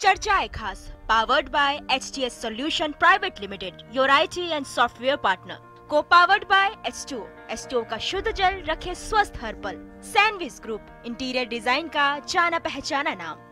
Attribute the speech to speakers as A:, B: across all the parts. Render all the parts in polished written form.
A: चर्चाएं खास powered by HTS solution private limited, your IT and software partner. को powered by H2O का शुद्ध जल रखे स्वस्थ हर पल। सैंडविच ग्रुप, इंटीरियर डिजाइन का जाना पहचाना नाम।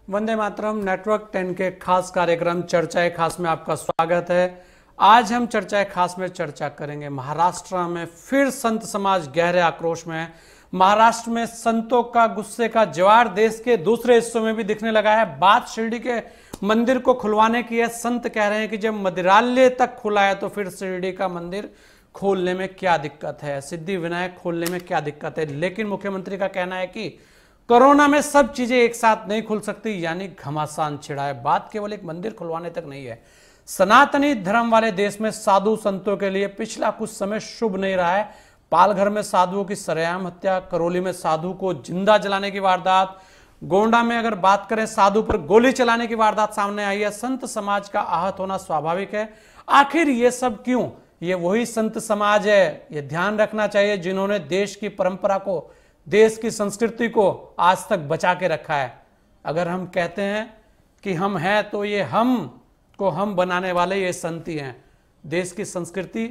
B: वंदे मातरम नेटवर्क 10 के खास कार्यक्रम चर्चाएं खास में आपका स्वागत है। आज हम चर्चाएं खास में चर्चा करेंगे महाराष्ट्र में फिर संत समाज गहरे आक्रोश में है। महाराष्ट्र में संतों का गुस्से का ज्वार देश के दूसरे हिस्सों में भी दिखने लगा है। बात शिरडी के मंदिर को खुलवाने की है। संत कह रहे हैं कि जब मंदिरालय तक खुला है तो फिर शिरडी का मंदिर खोलने में क्या दिक्कत है, सिद्धि विनायक खोलने में क्या दिक्कत है। लेकिन मुख्यमंत्री का कहना है कि कोरोना में सब चीजें एक साथ नहीं खुल सकती, यानी घमासान छिड़ा है। बात केवल एक मंदिर खुलवाने तक नहीं है। सनातनी धर्म वाले देश में साधु संतों के लिए पिछला कुछ समय शुभ नहीं रहा है। पालघर में साधुओं की सरेआम हत्या, करौली में साधु को जिंदा जलाने की वारदात, गोंडा में अगर बात करें साधु पर गोली चलाने की वारदात सामने आई है। संत समाज का आहत होना स्वाभाविक है। आखिर ये सब क्यों? ये वही संत समाज है, ये ध्यान रखना चाहिए, जिन्होंने देश की परंपरा को, देश की संस्कृति को आज तक बचा के रखा है। अगर हम कहते हैं कि हम हैं तो ये हम को हम बनाने वाले ये संत ही हैं। देश की संस्कृति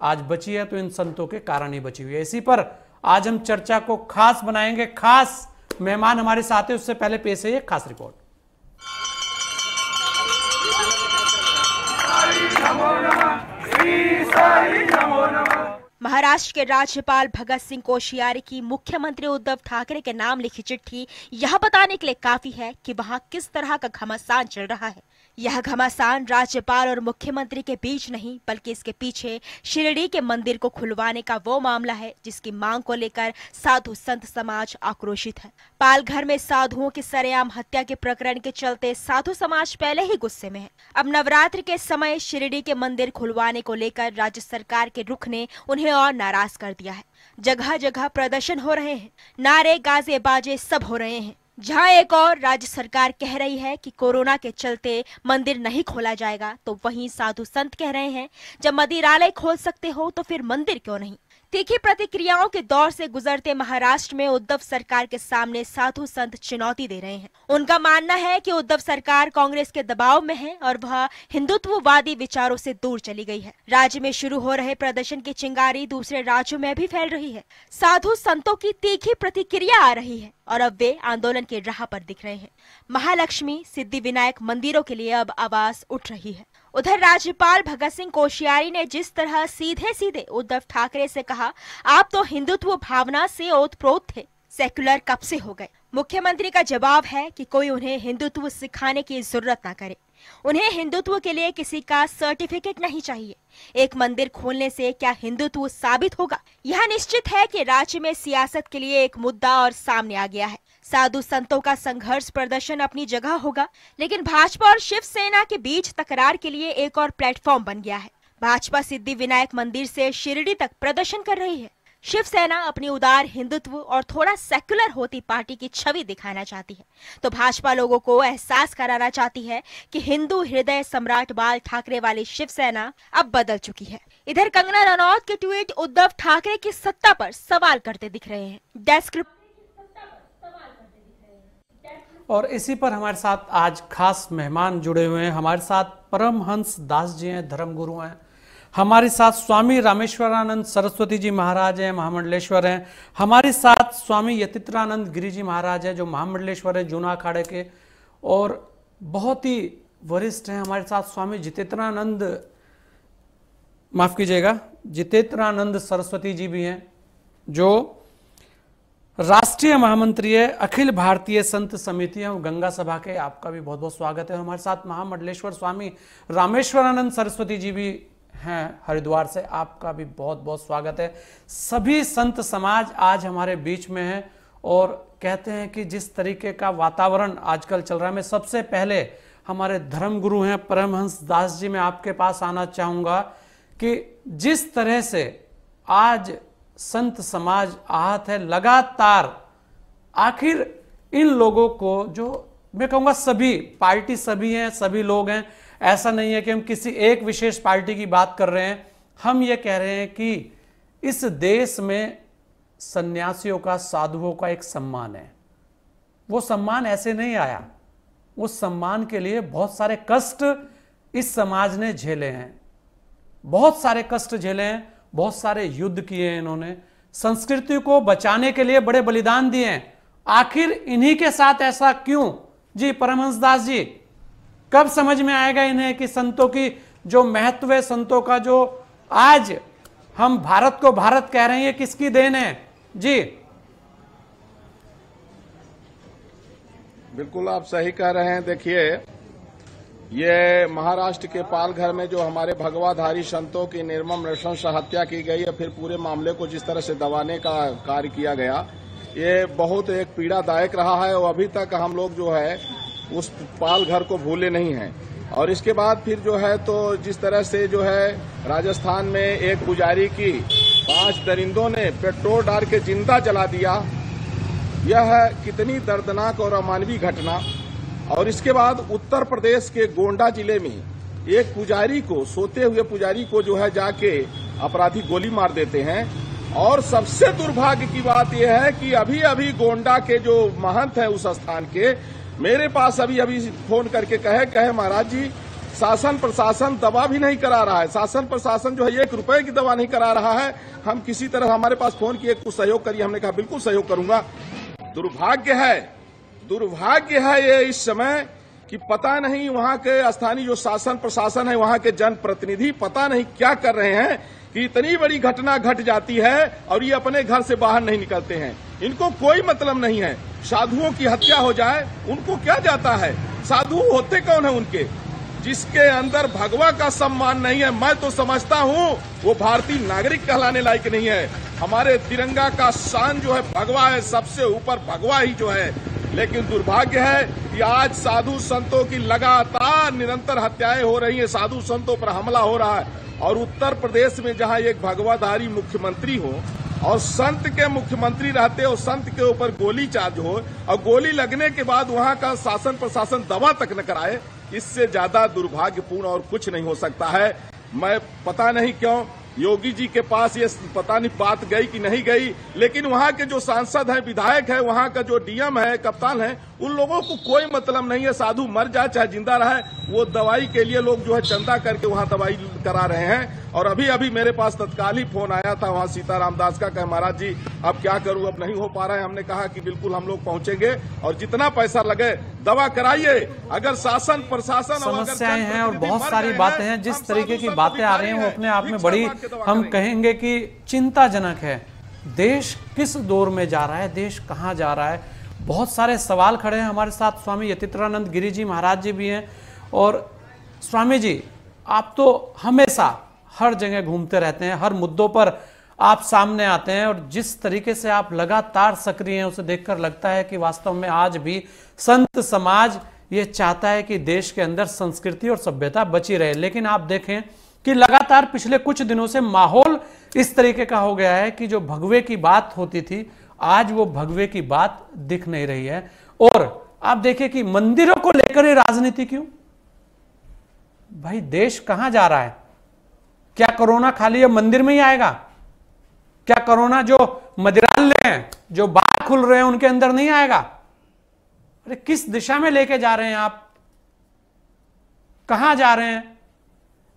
B: आज बची है तो इन संतों के कारण ही बची हुई है। इसी पर आज हम चर्चा को खास बनाएंगे। खास मेहमान हमारे साथ हैं, उससे पहले पेश है ये खास रिपोर्ट।
A: महाराष्ट्र के राज्यपाल भगत सिंह कोश्यारी की मुख्यमंत्री उद्धव ठाकरे के नाम लिखी चिट्ठी यह बताने के लिए काफी है कि वहां किस तरह का घमासान चल रहा है। यह घमासान राज्यपाल और मुख्यमंत्री के बीच नहीं, बल्कि इसके पीछे शिरडी के मंदिर को खुलवाने का वो मामला है जिसकी मांग को लेकर साधु संत समाज आक्रोशित है। पालघर में साधुओं की सरेआम हत्या के प्रकरण के चलते साधु समाज पहले ही गुस्से में है। अब नवरात्र के समय शिरडी के मंदिर खुलवाने को लेकर राज्य सरकार के रुख ने उन्हें और नाराज कर दिया है। जगह जगह प्रदर्शन हो रहे हैं, नारे गाजे बाजे सब हो रहे हैं। जहां एक और राज्य सरकार कह रही है कि कोरोना के चलते मंदिर नहीं खोला जाएगा, तो वहीं साधु संत कह रहे हैं जब मंदिरालय खोल सकते हो तो फिर मंदिर क्यों नहीं। तीखी प्रतिक्रियाओं के दौर से गुजरते महाराष्ट्र में उद्धव सरकार के सामने साधु संत चुनौती दे रहे हैं। उनका मानना है कि उद्धव सरकार कांग्रेस के दबाव में है और वह हिंदुत्ववादी विचारों से दूर चली गई है। राज्य में शुरू हो रहे प्रदर्शन की चिंगारी दूसरे राज्यों में भी फैल रही है। साधु संतों की तीखी प्रतिक्रिया आ रही है और अब वे आंदोलन के राह पर दिख रहे हैं। महालक्ष्मी, सिद्धि विनायक मंदिरों के लिए अब आवाज उठ रही है। उधर राज्यपाल भगत सिंह कोश्यारी ने जिस तरह सीधे सीधे उद्धव ठाकरे से कहा, आप तो हिंदुत्व भावना से ओतप्रोत थे, सेक्युलर कब से हो गए। मुख्यमंत्री का जवाब है कि कोई उन्हें हिंदुत्व सिखाने की जरूरत ना करे। उन्हें हिंदुत्व के लिए किसी का सर्टिफिकेट नहीं चाहिए। एक मंदिर खोलने से क्या हिंदुत्व साबित होगा? यह निश्चित है कि राज्य में सियासत के लिए एक मुद्दा और सामने आ गया है। साधु संतों का संघर्ष प्रदर्शन अपनी जगह होगा, लेकिन भाजपा और शिवसेना के बीच तकरार के लिए एक और प्लेटफॉर्म बन गया है। भाजपा सिद्धि विनायक मंदिर से शिरडी तक प्रदर्शन कर रही है। शिवसेना अपनी उदार हिंदुत्व और थोड़ा सेक्युलर होती पार्टी की छवि दिखाना चाहती है, तो भाजपा लोगों को एहसास कराना चाहती है कि हिंदू हृदय सम्राट बाल ठाकरे वाली शिवसेना अब बदल चुकी है। इधर कंगना रनौत के ट्वीट उद्धव ठाकरे की सत्ता पर सवाल करते दिख रहे हैं। डेस्क
B: और इसी पर हमारे साथ आज खास मेहमान जुड़े हुए हैं। हमारे साथ परमहंस दास जी हैं, धर्मगुरु हैं। हमारे साथ स्वामी रामेश्वरानंद सरस्वती जी महाराज हैं, महामंडलेश्वर हैं। हमारे साथ स्वामी यतीन्द्रानंद गिरी जी महाराज हैं, जो महामंडलेश्वर है जूना अखाड़े के और बहुत ही वरिष्ठ हैं। हमारे साथ स्वामी जितेंद्रानंद सरस्वती जी भी हैं, जो राष्ट्रीय महामंत्री है अखिल भारतीय संत समिति एवं गंगा सभा के। आपका भी बहुत बहुत स्वागत है। हमारे साथ महामंडलेश्वर स्वामी रामेश्वरानंद सरस्वती जी भी हैं हरिद्वार से। आपका भी बहुत बहुत स्वागत है। सभी संत समाज आज हमारे बीच में है और कहते हैं कि जिस तरीके का वातावरण आजकल चल रहा है, मैं सबसे पहले हमारे धर्मगुरु हैं परमहंस दास जी, मैं आपके पास आना चाहूँगा कि जिस तरह से आज संत समाज आहत है, लगातार आखिर इन लोगों को जो मैं कहूंगा सभी पार्टी, सभी हैं, सभी लोग हैं। ऐसा नहीं है कि हम किसी एक विशेष पार्टी की बात कर रहे हैं। हम ये कह रहे हैं कि इस देश में सन्यासियों का, साधुओं का एक सम्मान है। वो सम्मान ऐसे नहीं आया। उस सम्मान के लिए बहुत सारे कष्ट इस समाज ने झेले हैं, बहुत सारे कष्ट झेले हैं, बहुत सारे युद्ध किए हैं इन्होंने, संस्कृति को बचाने के लिए बड़े बलिदान दिए हैं। आखिर इन्हीं के साथ ऐसा क्यों? जी परमहंस दास जी, कब समझ में आएगा इन्हें कि संतों की जो महत्व है, संतों का जो आज हम भारत को भारत कह रहे हैं, किसकी देन है? जी
C: बिल्कुल आप सही कह रहे हैं। देखिए, ये महाराष्ट्र के पालघर में जो हमारे भगवाधारी संतों की निर्मम नृशंस हत्या की गई है, फिर पूरे मामले को जिस तरह से दबाने का कार्य किया गया, ये बहुत एक पीड़ादायक रहा है और अभी तक हम लोग जो है उस पालघर को भूले नहीं हैं। और इसके बाद फिर जो है तो जिस तरह से जो है राजस्थान में एक पुजारी की 5 दरिंदों ने पेट्रोल डाल के जिंदा जला दिया, यह कितनी दर्दनाक और अमानवीय घटना। और इसके बाद उत्तर प्रदेश के गोंडा जिले में एक पुजारी को, सोते हुए पुजारी को जो है जाके अपराधी गोली मार देते हैं। और सबसे दुर्भाग्य की बात यह है कि अभी अभी गोंडा के जो महंत हैं उस स्थान के, मेरे पास अभी अभी फोन करके कहे महाराज जी, शासन प्रशासन दवा भी नहीं करा रहा है, शासन प्रशासन जो है 1 रुपए की दवा नहीं करा रहा है। हम किसी तरह, हमारे पास फोन किए, कुछ सहयोग करिए। हमने कहा बिल्कुल सहयोग करूंगा। दुर्भाग्य है ये इस समय कि पता नहीं वहां के स्थानीय जो शासन प्रशासन है, वहां के जनप्रतिनिधि पता नहीं क्या कर रहे हैं कि इतनी बड़ी घटना घट जाती है और ये अपने घर से बाहर नहीं निकलते हैं। इनको कोई मतलब नहीं है। साधुओं की हत्या हो जाए उनको क्या जाता है? साधु होते कौन है उनके? जिसके अंदर भगवा का सम्मान नहीं है, मैं तो समझता हूँ वो भारतीय नागरिक कहलाने लायक नहीं है। हमारे तिरंगा का शान जो है भगवा है, सबसे ऊपर भगवा ही जो है। लेकिन दुर्भाग्य है कि आज साधु संतों की लगातार निरंतर हत्याएं हो रही हैं, साधु संतों पर हमला हो रहा है। और उत्तर प्रदेश में जहां एक भगवाधारी मुख्यमंत्री हो और संत के मुख्यमंत्री रहते हो, संत के ऊपर गोली चार्ज हो और गोली लगने के बाद वहां का शासन प्रशासन दवा तक न कराए, इससे ज्यादा दुर्भाग्यपूर्ण और कुछ नहीं हो सकता है। मैं पता नहीं क्यों योगी जी के पास ये पता नहीं बात गई कि नहीं गई, लेकिन वहां के जो सांसद हैं, विधायक है, वहां का जो डीएम है, कप्तान है, उन लोगों को कोई मतलब नहीं है। साधु मर जाए चाहे जिंदा रहे, वो दवाई के लिए लोग जो है चंदा करके वहां दवाई करा रहे हैं। और अभी अभी मेरे पास तत्काल ही फोन आया था वहां सीताराम दास का, कहे महाराज जी अब क्या करूं, अब नहीं हो पा रहा है। हमने कहा कि बिल्कुल हम लोग पहुंचेंगे और जितना पैसा लगे दवा कराइए। अगर शासन प्रशासन
B: समस्याएं हैं और बहुत सारी बातें हैं, जिस तरीके की बातें आ रही हैं वो अपने आप में बड़ी, हम कहेंगे कि चिंताजनक है। देश किस दौर में जा रहा है, देश कहां जा रहा है, बहुत सारे सवाल खड़े हैं। हमारे साथ स्वामी यतीन्द्रानंद गिरी जी महाराज जी भी हैं। और स्वामी जी, आप तो हमेशा हर जगह घूमते रहते हैं, हर मुद्दों पर आप सामने आते हैं, और जिस तरीके से आप लगातार सक्रिय हैं उसे देखकर लगता है कि वास्तव में आज भी संत समाज ये चाहता है कि देश के अंदर संस्कृति और सभ्यता बची रहे। लेकिन आप देखें कि लगातार पिछले कुछ दिनों से माहौल इस तरीके का हो गया है कि जो भगवे की बात होती थी, आज वो भगवे की बात दिख नहीं रही है। और आप देखिए कि मंदिरों को लेकर ये राजनीति क्यों? भाई देश कहां जा रहा है? क्या कोरोना खाली अब मंदिर में ही आएगा? क्या कोरोना जो मदिरालय हैं, जो बार खुल रहे हैं, उनके अंदर नहीं आएगा? अरे किस दिशा में लेके जा रहे हैं आप? कहां जा रहे हैं?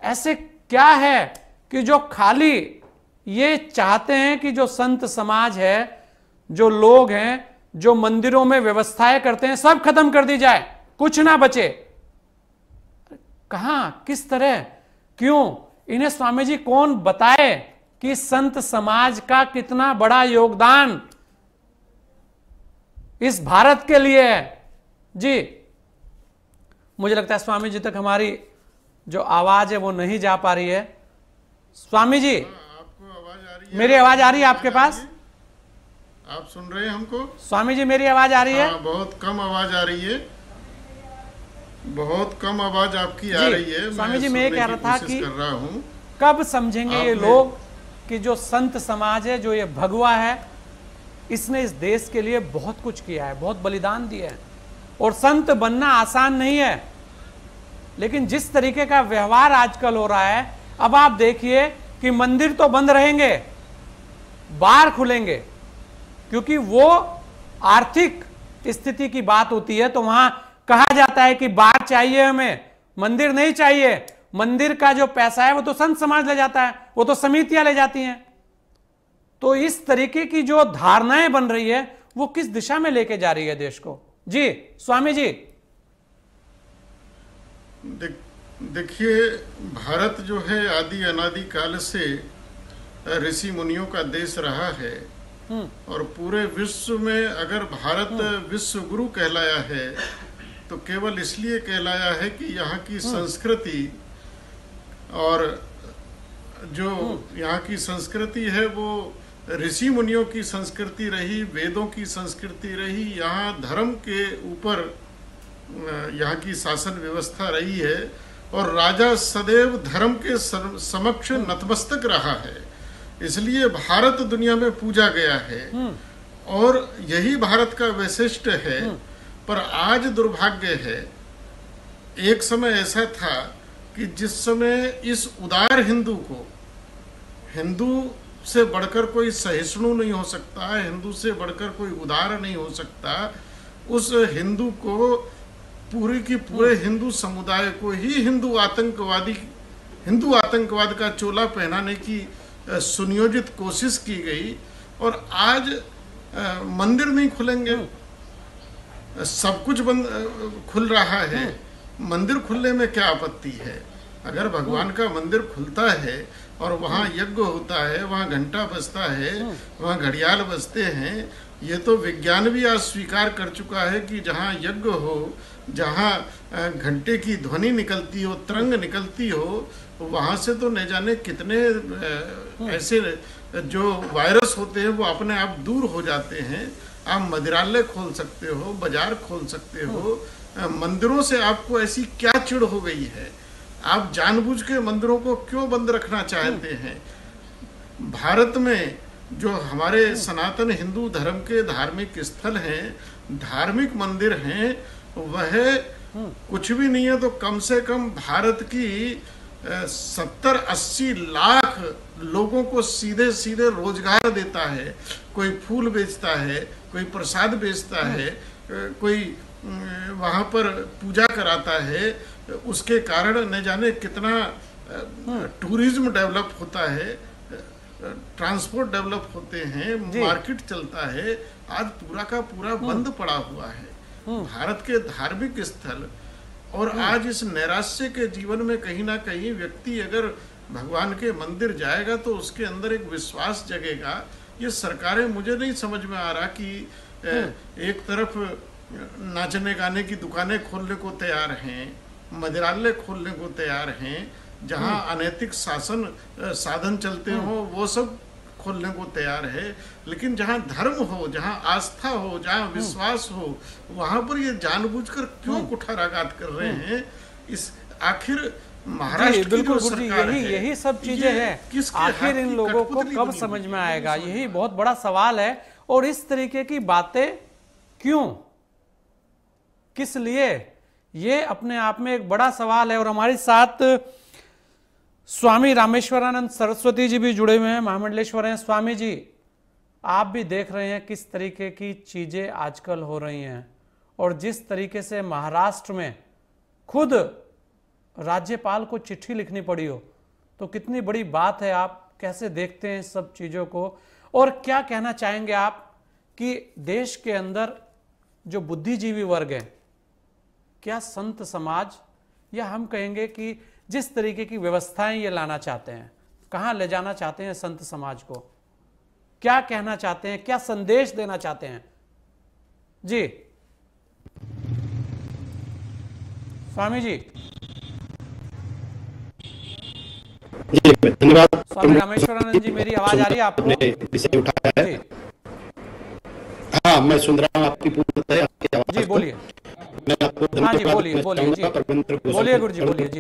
B: ऐसे क्या है कि जो खाली ये चाहते हैं कि जो संत समाज है, जो लोग हैं, जो मंदिरों में व्यवस्थाएं करते हैं, सब खत्म कर दी जाए, कुछ ना बचे? कहां, किस तरह, क्यों? इन्हें स्वामी जी कौन बताए कि संत समाज का कितना बड़ा योगदान इस भारत के लिए है? जी मुझे लगता है स्वामी जी तक हमारी जो आवाज है वो नहीं जा पा रही है। स्वामी जी,
D: आपको आवाज आ रही है?
B: मेरी आवाज आ रही है आपके पास?
D: आप सुन रहे हैं हमको?
B: स्वामी जी मेरी आवाज आ रही है?
D: बहुत कम आवाज आ रही है, बहुत कम आवाज आपकी आ रही है।
B: स्वामी जी मैं कह रहा था कि
D: कर रहा हूं,
B: कब समझेंगे ये लोग कि जो संत समाज है, जो ये भगवा है, इसने इस देश के लिए बहुत कुछ किया है, बहुत बलिदान दिया है, और संत बनना आसान नहीं है, लेकिन जिस तरीके का व्यवहार आजकल हो रहा है, अब आप देखिए कि मंदिर तो बंद रहेंगे, बार खुलेंगे, क्योंकि वो आर्थिक स्थिति की बात होती है तो वहां कहा जाता है कि बार चाहिए हमें, मंदिर नहीं चाहिए। मंदिर का जो पैसा है वो तो संत समाज ले जाता है, वो तो समितियां ले जाती हैं। तो इस तरीके की जो धारणाएं बन रही है वो किस दिशा में लेके जा रही है देश को? जी स्वामी जी।
D: देखिए, भारत जो है आदि अनादि काल से ऋषि मुनियों का देश रहा है, और पूरे विश्व में अगर भारत विश्व गुरु कहलाया है तो केवल इसलिए कहलाया है कि यहाँ की संस्कृति और जो यहाँ की संस्कृति है वो ऋषि मुनियों की संस्कृति रही, वेदों की संस्कृति रही। यहाँ धर्म के ऊपर यहाँ की शासन व्यवस्था रही है और राजा सदैव धर्म के समक्ष नतमस्तक रहा है, इसलिए भारत दुनिया में पूजा गया है और यही भारत का वैशिष्ट है। पर आज दुर्भाग्य है, एक समय ऐसा था कि जिस समय इस उदार हिंदू को, हिंदू से बढ़कर कोई सहिष्णु नहीं हो सकता, हिंदू से बढ़कर कोई उदार नहीं हो सकता, उस हिंदू को पूरे की पूरे हिंदू समुदाय को ही हिंदू आतंकवाद का चोला पहनाने की सुनियोजित कोशिश की गई। और आज मंदिर नहीं खुलेंगे, सब कुछ बंद खुल रहा है, मंदिर खुलने में क्या आपत्ति है? अगर भगवान का मंदिर खुलता है और वहाँ यज्ञ होता है, वहाँ घंटा बजता है, वहाँ घड़ियाल बजते हैं, ये तो विज्ञान भी आज स्वीकार कर चुका है कि जहाँ यज्ञ हो, जहाँ घंटे की ध्वनि निकलती हो, तरंग निकलती हो, वहाँ से तो न जाने कितने ऐसे जो वायरस होते हैं वो अपने आप दूर हो जाते हैं। आप मदिरालय खोल सकते हो, बाजार खोल सकते हो, मंदिरों से आपको ऐसी क्या चिढ़ हो गई है? आप जानबूझ के मंदिरों को क्यों बंद रखना चाहते हैं? भारत में जो हमारे सनातन हिंदू धर्म के धार्मिक स्थल हैं, धार्मिक मंदिर हैं, वह कुछ भी नहीं है तो कम से कम भारत की 70-80 लाख लोगों को सीधे सीधे रोजगार देता है। कोई फूल बेचता है, कोई प्रसाद बेचता है, कोई वहाँ पर पूजा कराता है, उसके कारण न जाने कितना टूरिज्म डेवलप होता है, ट्रांसपोर्ट डेवलप होते हैं, मार्केट चलता है। आज पूरा का पूरा बंद पड़ा हुआ है भारत के धार्मिक स्थल। और आज इस नैराश्य के जीवन में कहीं ना कहीं व्यक्ति अगर भगवान के मंदिर जाएगा तो उसके अंदर एक विश्वास जगेगा। ये सरकारें, मुझे नहीं समझ में आ रहा कि एक तरफ नाचने गाने की दुकानें खोलने को तैयार हैं, मदिरालय खोलने को तैयार हैं, जहां अनैतिक साधन चलते हो वो सब खोलने को तैयार है, लेकिन जहां धर्म हो, जहां आस्था हो, जहां विश्वास हो, वहां पर ये जानबूझकर क्यों कुठाराघात कर रहे हैं? इस आखिर महाराष्ट्र की जो सरकार है,
B: यही सब चीजें हैं, आखिर इन लोगों को कब समझ में आएगा? यही बहुत बड़ा सवाल है। और इस तरीके की बातें क्यों, किस लिए, ये अपने आप में एक बड़ा सवाल है। और हमारे साथ स्वामी रामेश्वरानंद सरस्वती जी भी जुड़े हुए हैं, महामंडलेश्वर हैं। स्वामी जी, आप भी देख रहे हैं किस तरीके की चीजें आजकल हो रही हैं, और जिस तरीके से महाराष्ट्र में खुद राज्यपाल को चिट्ठी लिखनी पड़ी हो, तो कितनी बड़ी बात है। आप कैसे देखते हैं इस सब चीजों को, और क्या कहना चाहेंगे आप कि देश के अंदर जो बुद्धिजीवी वर्ग है, क्या संत समाज, या हम कहेंगे कि जिस तरीके की व्यवस्थाएं ये लाना चाहते हैं, कहां ले जाना चाहते हैं संत समाज को, क्या कहना चाहते हैं, क्या संदेश देना चाहते हैं? जी स्वामी जी।
E: जी धन्यवाद
B: स्वामी रामेश्वरानंद जी, मेरी आवाज आ रही है आपको?
E: विषय उठाया है। हाँ, मैं सुन रहा हूँ आपकी पूरी आपकी आवाज।
B: जी बोलिए।
E: मैं आपको
B: हाँ जी, बोलिए जी, बोलिए गुरु जी, बोलिए जी।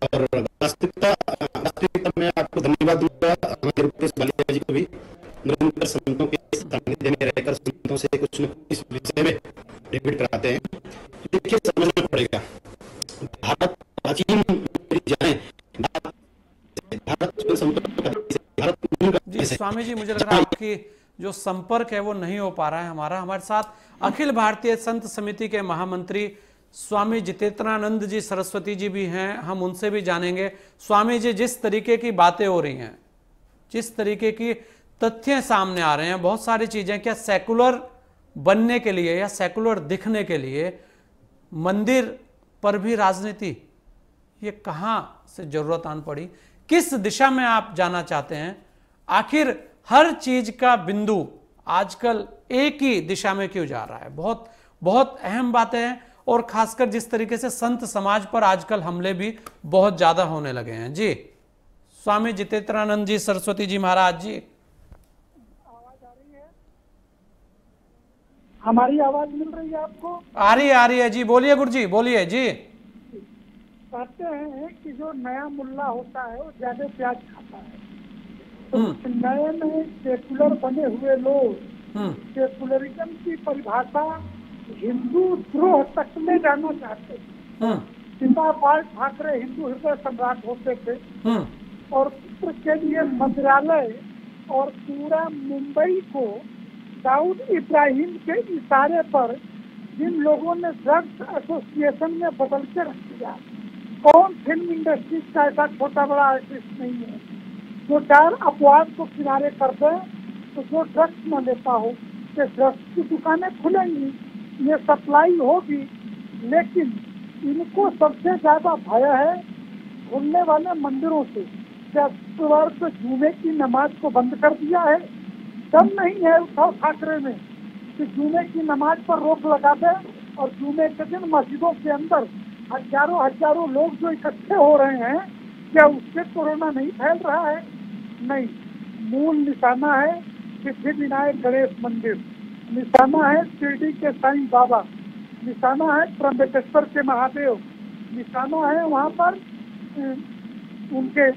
E: और वास्तविकता में आपको धन्यवाद दूंगा, हमारे रूपेश बालिया जी को भी, निरंतर संतों के सानिध्य में रहकर संतों से कुछ न कुछ इस विषय में एफिडेविट कराते हैं। देखिए, समझना पड़ेगा, भारत प्राचीन जाए, भारत
B: जी स्वामी जी, मुझे लग रहा है आपकी जो संपर्क है वो नहीं हो पा रहा है हमारा। हमारे साथ अखिल भारतीय संत समिति के महामंत्री स्वामी जितेंद्रानंद जी सरस्वती जी भी हैं, हम उनसे भी जानेंगे। स्वामी जी, जिस तरीके की बातें हो रही हैं, जिस तरीके की तथ्य सामने आ रहे हैं, बहुत सारी चीजें, क्या सेकुलर बनने के लिए या सेकुलर दिखने के लिए मंदिर पर भी राजनीति, ये कहां से जरूरत आन पड़ी? किस दिशा में आप जाना चाहते हैं? आखिर हर चीज का बिंदु आजकल एक ही दिशा में क्यों जा रहा है? बहुत बहुत अहम बातें हैं, और खासकर जिस तरीके से संत समाज पर आजकल हमले भी बहुत ज्यादा होने लगे हैं। जी स्वामी जितेंद्रानंद जी सरस्वती जी महाराज जी,
F: आवाज आ रही है? हमारी आवाज मिल रही है आपको?
B: आ रही है जी, बोलिए गुरु जी, बोलिए जी।
F: कहते हैं कि जो नया मुल्ला होता है वो ज्यादा प्याज खाता है। तो नए नए सेकुलर बने हुए लोग सेकुलरिज्म की परिभाषा हिंदू द्रोह तक में जाना चाहते हैं। पिता बाल ठाकरे हिंदू हृदय सम्राट होते थे और पुत्र के लिए मंत्रालय और पूरा मुंबई को दाऊद इब्राहिम के इशारे पर जिन लोगों ने ड्रग्स एसोसिएशन में बदल के रख दिया, कौन फिल्म इंडस्ट्री का ऐसा छोटा बड़ा आर्टिस्ट नहीं है जो चार अपवाद को किनारे कर दे तो जो ड्रग्स न लेता हो, कि ड्रग्स की दुकानें खुलेंगी, ये सप्लाई होगी, लेकिन इनको सबसे ज्यादा भय है खुलने वाले मंदिरों से। क्या शुक्रवार को जुमे की नमाज को बंद कर दिया है? दम नहीं है उद्धव ठाकरे में कि जुमे की नमाज पर रोक लगा दे और जुमे के दिन मस्जिदों के अंदर हजारों लोग जो इकट्ठे हो रहे हैं, क्या उससे कोरोना नहीं फैल रहा है? नहीं। मूल निशाना है सिद्धि विनायक गणेश मंदिर, निशाना है शिरडी के साईं बाबा, निशाना है त्र्यंबकेश्वर के महादेव, निशाना है वहाँ पर उनके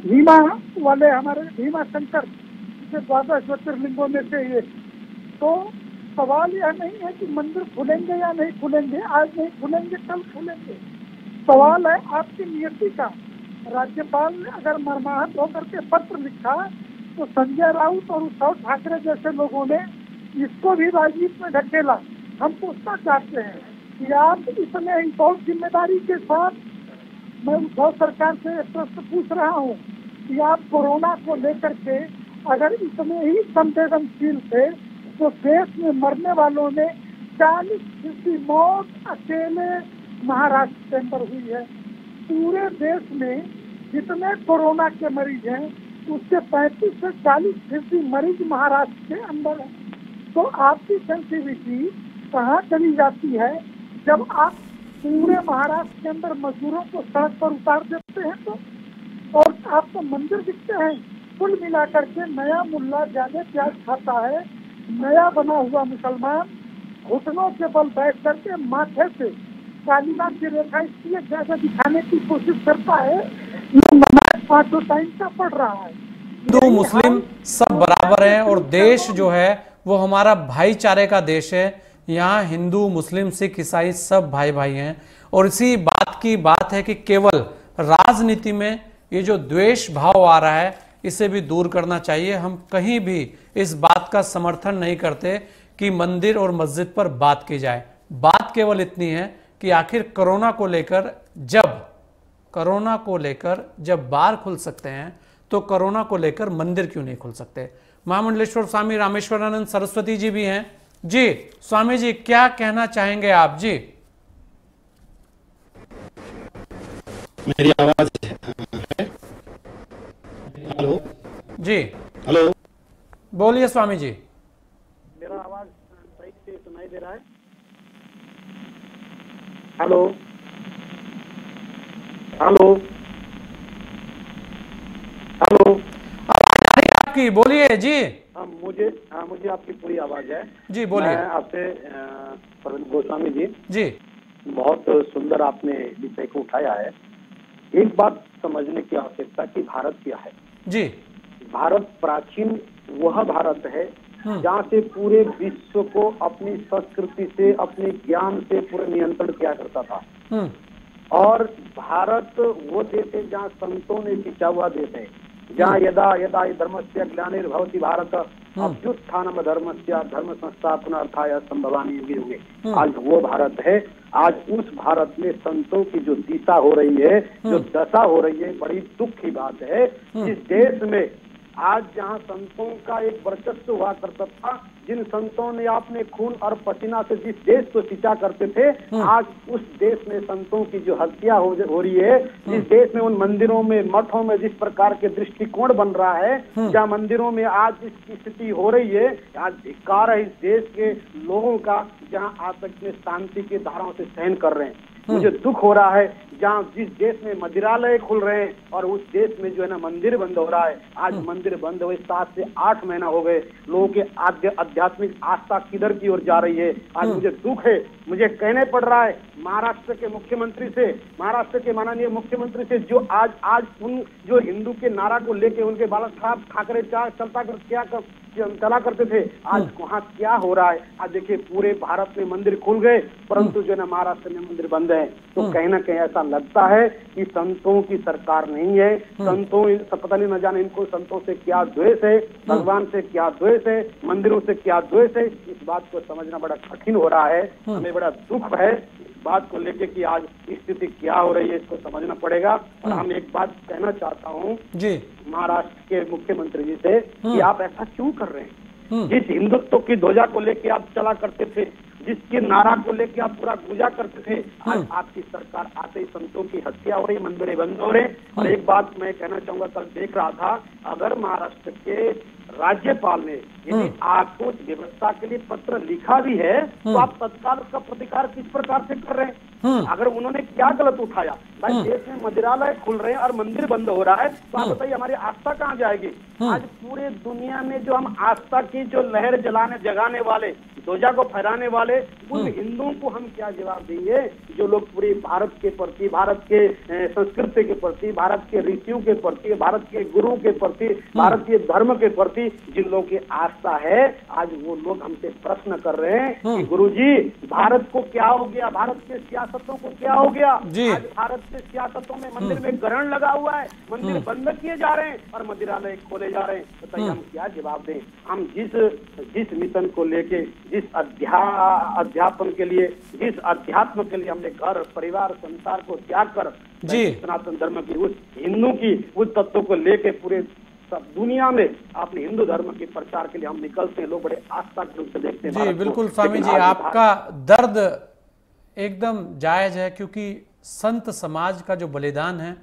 F: भीमा वाले हमारे भीमा शंकर के 12 ज्योतिर्लिंगों में से ये। तो सवाल यह नहीं है कि मंदिर खुलेंगे या नहीं खुलेंगे, आज नहीं खुलेंगे कल खुलेंगे। सवाल है आपकी नियति का। राज्यपाल ने अगर मर्माहत होकर के पत्र लिखा तो संजय राउत और उद्धव ठाकरे जैसे लोगों ने इसको भी राजनीति में ढकेला। हम पूछना चाहते हैं कि आप इतने ही बहुत जिम्मेदारी के साथ, मैं उद्धव सरकार से प्रश्न पूछ रहा हूँ कि आप कोरोना को लेकर के अगर इतने ही संवेदनशील थे तो देश में मरने वालों में 40% मौत अकेले महाराष्ट्र के अंदर हुई है। पूरे देश में जितने कोरोना के मरीज हैं उसके 35 से 40% मरीज महाराष्ट्र के अंदर है। तो आपकी सेंसिटिविटी कहाँ चली जाती है जब आप पूरे महाराष्ट्र के अंदर मजदूरों को सड़क पर उतार देते हैं तो, और आपको मंदिर दिखते हैं। कुल मिलाकर के नया मुल्ला ज्यादा प्याज खाता है, नया बना हुआ मुसलमान घुटनों के बल बैठ करके माथे से कालीना की रेखा इसलिए ज्यादा दिखाने की कोशिश करता है, नमाज 5 टाइम का पढ़ रहा है।
B: हिंदू मुस्लिम सब बराबर हैं और देश जो है वो हमारा भाईचारे का देश है। यहाँ हिंदू मुस्लिम सिख ईसाई सब भाई भाई हैं, और इसी बात की बात है कि केवल राजनीति में ये जो द्वेष भाव आ रहा है इसे भी दूर करना चाहिए। हम कहीं भी इस बात का समर्थन नहीं करते कि मंदिर और मस्जिद पर बात की जाए। बात केवल इतनी है कि आखिर कोरोना को लेकर जब बार खुल सकते हैं तो कोरोना को लेकर मंदिर क्यों नहीं खुल सकते? महामंडलेश्वर स्वामी रामेश्वरानंद सरस्वती जी भी हैं। जी स्वामी जी, क्या कहना चाहेंगे आप? जी
E: मेरी आवाज है? हेलो
B: जी,
E: हेलो,
B: बोलिए स्वामी जी।
F: मेरा आवाज सही से सुनाई दे रहा है? हेलो हेलो हेलो,
B: आपकी बोलिए जी।
F: मुझे आपकी पूरी आवाज है
B: जी बोलिए।
F: मैं आपसे गोस्वामी जी
B: जी
F: बहुत सुंदर आपने विषय को उठाया है। एक बात समझने की आवश्यकता कि भारत क्या है।
B: जी,
F: भारत प्राचीन वह भारत है
G: जहाँ से पूरे विश्व को अपनी संस्कृति से, अपने ज्ञान से पूरे नियंत्रण किया करता था। और भारत वो देश है जहाँ संतों ने खींचा हुआ देश है, जहाँ यदा यदा धर्मस्य ग्लानिर्भवति भारत अभ्युत्थानम धर्मस्य धर्म संस्थापनार्थाय संभवामि युगे। आज वो भारत है। आज उस भारत में संतों की जो दिशा हो रही है, जो दशा हो रही है, बड़ी दुख की बात है। इस देश में आज जहाँ संतों का एक वर्चस्व हुआ करता था, जिन संतों ने अपने खून और पसीना से जिस देश को सिंचा करते थे, आज उस देश में संतों की जो हत्या हो रही है, जिस देश में उन मंदिरों में, मठों में जिस प्रकार के दृष्टिकोण बन रहा है, जहाँ मंदिरों में आज जिसकी स्थिति हो रही है, आज धिक्कार है इस देश के लोगों का, जहाँ आज तक में शांति की धाराओं से सहन कर रहे हैं। मुझे दुख हो रहा है जहाँ जिस देश में मंदिरालय खुल रहे हैं और उस देश में जो है ना मंदिर बंद हो रहा है। आज मंदिर बंद हुए 7 से 8 महीना हो गए। लोगों के आध्यात्मिक आस्था किधर की ओर जा रही है। आज मुझे दुख है, मुझे कहने पड़ रहा है महाराष्ट्र के मुख्यमंत्री से, महाराष्ट्र के माननीय मुख्यमंत्री से, जो आज उन जो हिंदू के नारा को लेके उनके बालक साहब ठाकरे चला करते थे, आज वहाँ क्या हो रहा है। आज देखिए पूरे भारत में मंदिर खुल गए, परंतु जो है ना महाराष्ट्र में मंदिर बंद है। तो कहीं ना कहीं ऐसा लगता है कि संतों की सरकार नहीं है। संतों पता नहीं, न जाने इनको संतों से क्या द्वेष है, भगवान से क्या द्वेष है, मंदिरों से क्या द्वेष है। इस बात को समझना बड़ा कठिन हो रहा है। हमें बड़ा दुख है इस बात को लेके कि आज स्थिति क्या हो रही है, इसको समझना पड़ेगा। और हम एक बात कहना चाहता हूँ जी महाराष्ट्र के मुख्यमंत्री जी से कि आप ऐसा क्यों कर रहे हैं। जिस हिंदुत्व की ध्वजा को लेके आप चला करते थे, जिसके नारा को लेके आप पूरा पूजा करते थे, आज आपकी सरकार आते ही संतों की हत्या हो रही, मंदिरें बंद हो रहे। और एक बात मैं कहना चाहूंगा, कल देख रहा था, अगर महाराष्ट्र के राज्यपाल ने यदि आपको व्यवस्था के लिए पत्र लिखा भी है, तो आप तत्काल उसका प्रतिकार किस प्रकार से कर रहे हैं। अगर उन्होंने क्या गलत उठाया, भाई देश में मंदिरालय खुल रहे हैं और मंदिर बंद हो रहा है, तो आप बताइए हमारी आस्था कहाँ जाएगी। आज पूरे दुनिया में जो हम आस्था की जो लहर जगाने वाले, ध्वजा को फहराने वाले उन हिंदुओं को हम क्या जवाब देंगे, जो लोग पूरे भारत के प्रति, भारत के संस्कृति के प्रति, भारत के ऋषियों के प्रति, भारत के गुरु के प्रति, भारतीय धर्म के प्रति जिन लोगों की आस्था है, आज वो लोग हमसे प्रश्न कर रहे हैं कि गुरुजी भारत को क्या हो गया, भारत के सियासतों को क्या हो गया। आज भारत के सियासतों में मंदिर में ग्रहण लगा हुआ है, मंदिर बंद किए जा रहे हैं और मंदिरालय खोले जा रहे हैं। बताइए हम क्या जवाब दें। हम जिस मिशन को लेके, जिस अध्यापन के लिए, जिस अध्यात्म के लिए हमने घर, परिवार, संसार को त्याग कर सनातन धर्म की, उस हिंदू की उस तत्व को लेके पूरे सब दुनिया में अपने हिंदू धर्म के प्रचार के लिए हम निकलते हैं, लोग बड़े आस्था के रूप से देखते हैं।
B: जी बिल्कुल स्वामी जी, आपका दर्द एकदम जायज है, क्योंकि संत समाज का जो बलिदान है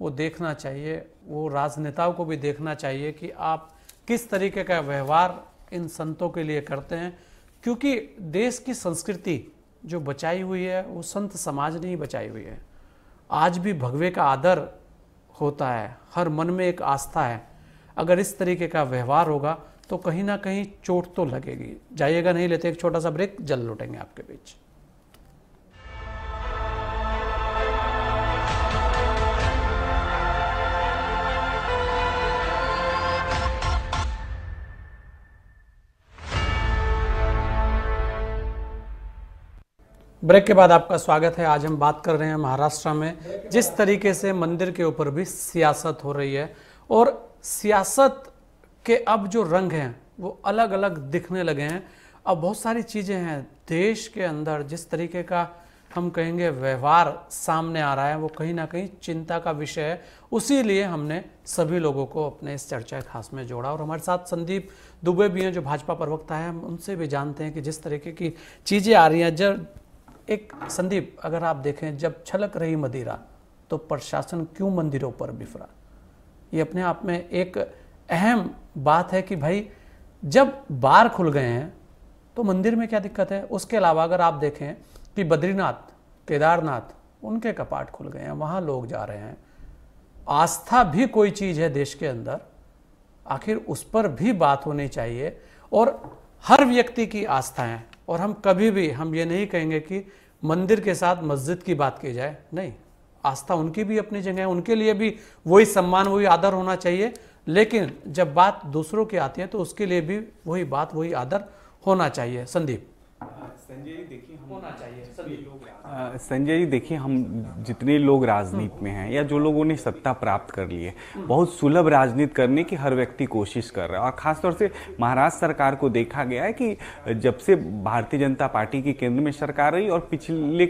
B: वो देखना चाहिए, वो राजनेताओं को भी देखना चाहिए कि आप किस तरीके का व्यवहार इन संतों के लिए करते हैं। क्योंकि देश की संस्कृति जो बचाई हुई है वो संत समाज ने ही बचाई हुई है। आज भी भगवे का आदर होता है, हर मन में एक आस्था है। अगर इस तरीके का व्यवहार होगा तो कहीं ना कहीं चोट तो लगेगी। जाइएगा नहीं, लेते एक छोटा सा ब्रेक, जल्द लौटेंगे आपके बीच। ब्रेक के बाद आपका स्वागत है। आज हम बात कर रहे हैं महाराष्ट्र में जिस तरीके से मंदिर के ऊपर भी सियासत हो रही है, और सियासत के अब जो रंग हैं वो अलग अलग दिखने लगे हैं। अब बहुत सारी चीज़ें हैं देश के अंदर, जिस तरीके का हम कहेंगे व्यवहार सामने आ रहा है वो कहीं ना कहीं चिंता का विषय है। उसी लिए हमने सभी लोगों को अपने इस चर्चा खास में जोड़ा। और हमारे साथ संदीप दुबे भी हैं जो भाजपा प्रवक्ता है। हम उनसे भी जानते हैं कि जिस तरीके की चीज़ें आ रही हैं। जब एक संदीप, अगर आप देखें, जब छलक रही मदिरा तो प्रशासन क्यों मंदिरों पर बिफरा, ये अपने आप में एक अहम बात है कि भाई जब बार खुल गए हैं तो मंदिर में क्या दिक्कत है। उसके अलावा अगर आप देखें कि बद्रीनाथ, केदारनाथ, उनके कपाट खुल गए हैं, वहाँ लोग जा रहे हैं। आस्था भी कोई चीज़ है देश के अंदर, आखिर उस पर भी बात होनी चाहिए। और हर व्यक्ति की आस्था है, और हम कभी भी हम ये नहीं कहेंगे कि मंदिर के साथ मस्जिद की बात की जाए, नहीं, आस्था उनकी भी अपनी जगह है, उनके लिए भी वही सम्मान, वही आदर होना चाहिए। लेकिन जब बात दूसरों की आती है तो उसके लिए भी वही बात, वही आदर होना चाहिए। संदीप।
H: संजय जी देखिए, संजय जी देखिए, हम जितने लोग राजनीति में हैं या जो लोगों ने सत्ता प्राप्त कर ली है, बहुत सुलभ राजनीति करने की हर व्यक्ति कोशिश कर रहा है। और खासतौर से महाराष्ट्र सरकार को देखा गया है कि जब से भारतीय जनता पार्टी की केंद्र में सरकार रही और पिछले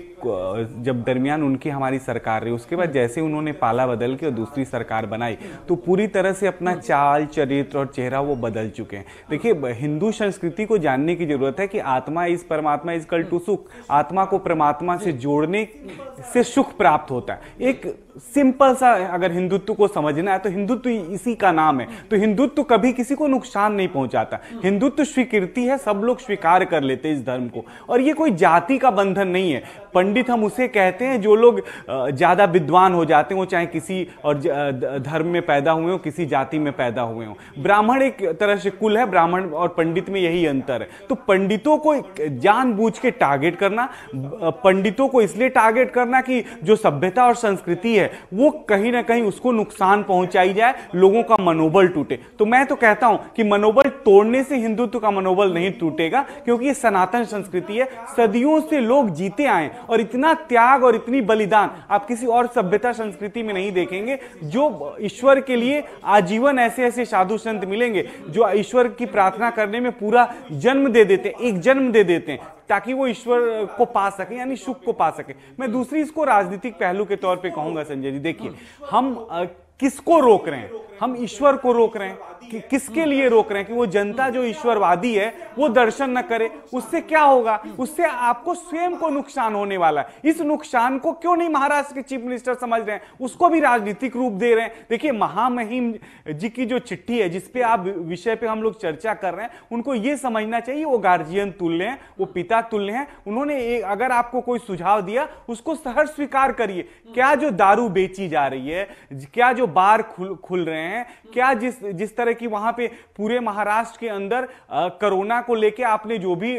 H: जब दरमियान उनकी हमारी सरकार रही, उसके बाद जैसे उन्होंने पाला बदल के और दूसरी सरकार बनाई तो पूरी तरह से अपना चाल चरित्र और चेहरा वो बदल चुके हैं। देखिए, हिंदू संस्कृति को जानने की जरूरत है कि आत्मा इज परमात्मा इज कल टू सुख। आत्मा को परमात्मा से जोड़ने से सुख प्राप्त होता है। एक सिंपल सा अगर हिंदुत्व को समझना है तो हिंदुत्व इसी का नाम है। तो हिंदुत्व कभी किसी को नुकसान नहीं पहुंचाता। हिंदुत्व स्वीकृति है, सब लोग स्वीकार कर लेते हैं इस धर्म को, और ये कोई जाति का बंधन नहीं है। पंडित हम उसे कहते हैं जो लोग ज्यादा विद्वान हो जाते हैं, वो चाहे किसी और धर्म में पैदा हुए हो, किसी जाति में पैदा हुए हो। ब्राह्मण एक तरह से कुल है, ब्राह्मण और पंडित में यही अंतर है। तो पंडितों को जानबूझ के टारगेट करना, पंडितों को इसलिए टारगेट करना कि जो सभ्यता और संस्कृति है वो कहीं ना कहीं उसको नुकसान पहुंचाई जाए, लोगों का मनोबल टूटे। तो मैं तो कहता हूं कि मनोबल तोड़ने से हिंदुत्व का मनोबल नहीं टूटेगा, क्योंकि ये सनातन संस्कृति है। सदियों से लोग जीते आए और इतना त्याग और इतनी बलिदान आप किसी और सभ्यता संस्कृति में नहीं देखेंगे। जो ईश्वर के लिए आजीवन ऐसे ऐसे साधु संत मिलेंगे जो ईश्वर की प्रार्थना करने में पूरा जन्म दे देते हैं, एक जन्म दे देते हैं ताकि वो ईश्वर को पा सके, यानी सुख को पा सके। मैं दूसरी इसको राजनीतिक पहलू के तौर पे कहूंगा संजय जी। देखिए, हम किसको रोक रहे हैं? हम ईश्वर को रोक रहे हैं। कि किसके लिए रोक रहे हैं? कि वो जनता जो ईश्वरवादी है वो दर्शन न करे। उससे क्या होगा? उससे आपको स्वयं को नुकसान होने वाला है। इस नुकसान को क्यों नहीं महाराष्ट्र के चीफ मिनिस्टर समझ रहे हैं? उसको भी राजनीतिक रूप दे रहे हैं। देखिए, महामहिम जी की जो चिट्ठी है जिसपे आप विषय पे हम लोग चर्चा कर रहे हैं, उनको ये समझना चाहिए वो गार्जियन तुल्य हैं, वो पिता तुल्य हैं। उन्होंने अगर आपको कोई सुझाव दिया उसको सहर्ष स्वीकार करिए। क्या जो दारू बेची जा रही है, क्या जो बार खुल रहे हैं, क्या जिस तरह कि वहां पे पूरे महाराष्ट्र के अंदर कोरोना को लेके आपने जो भी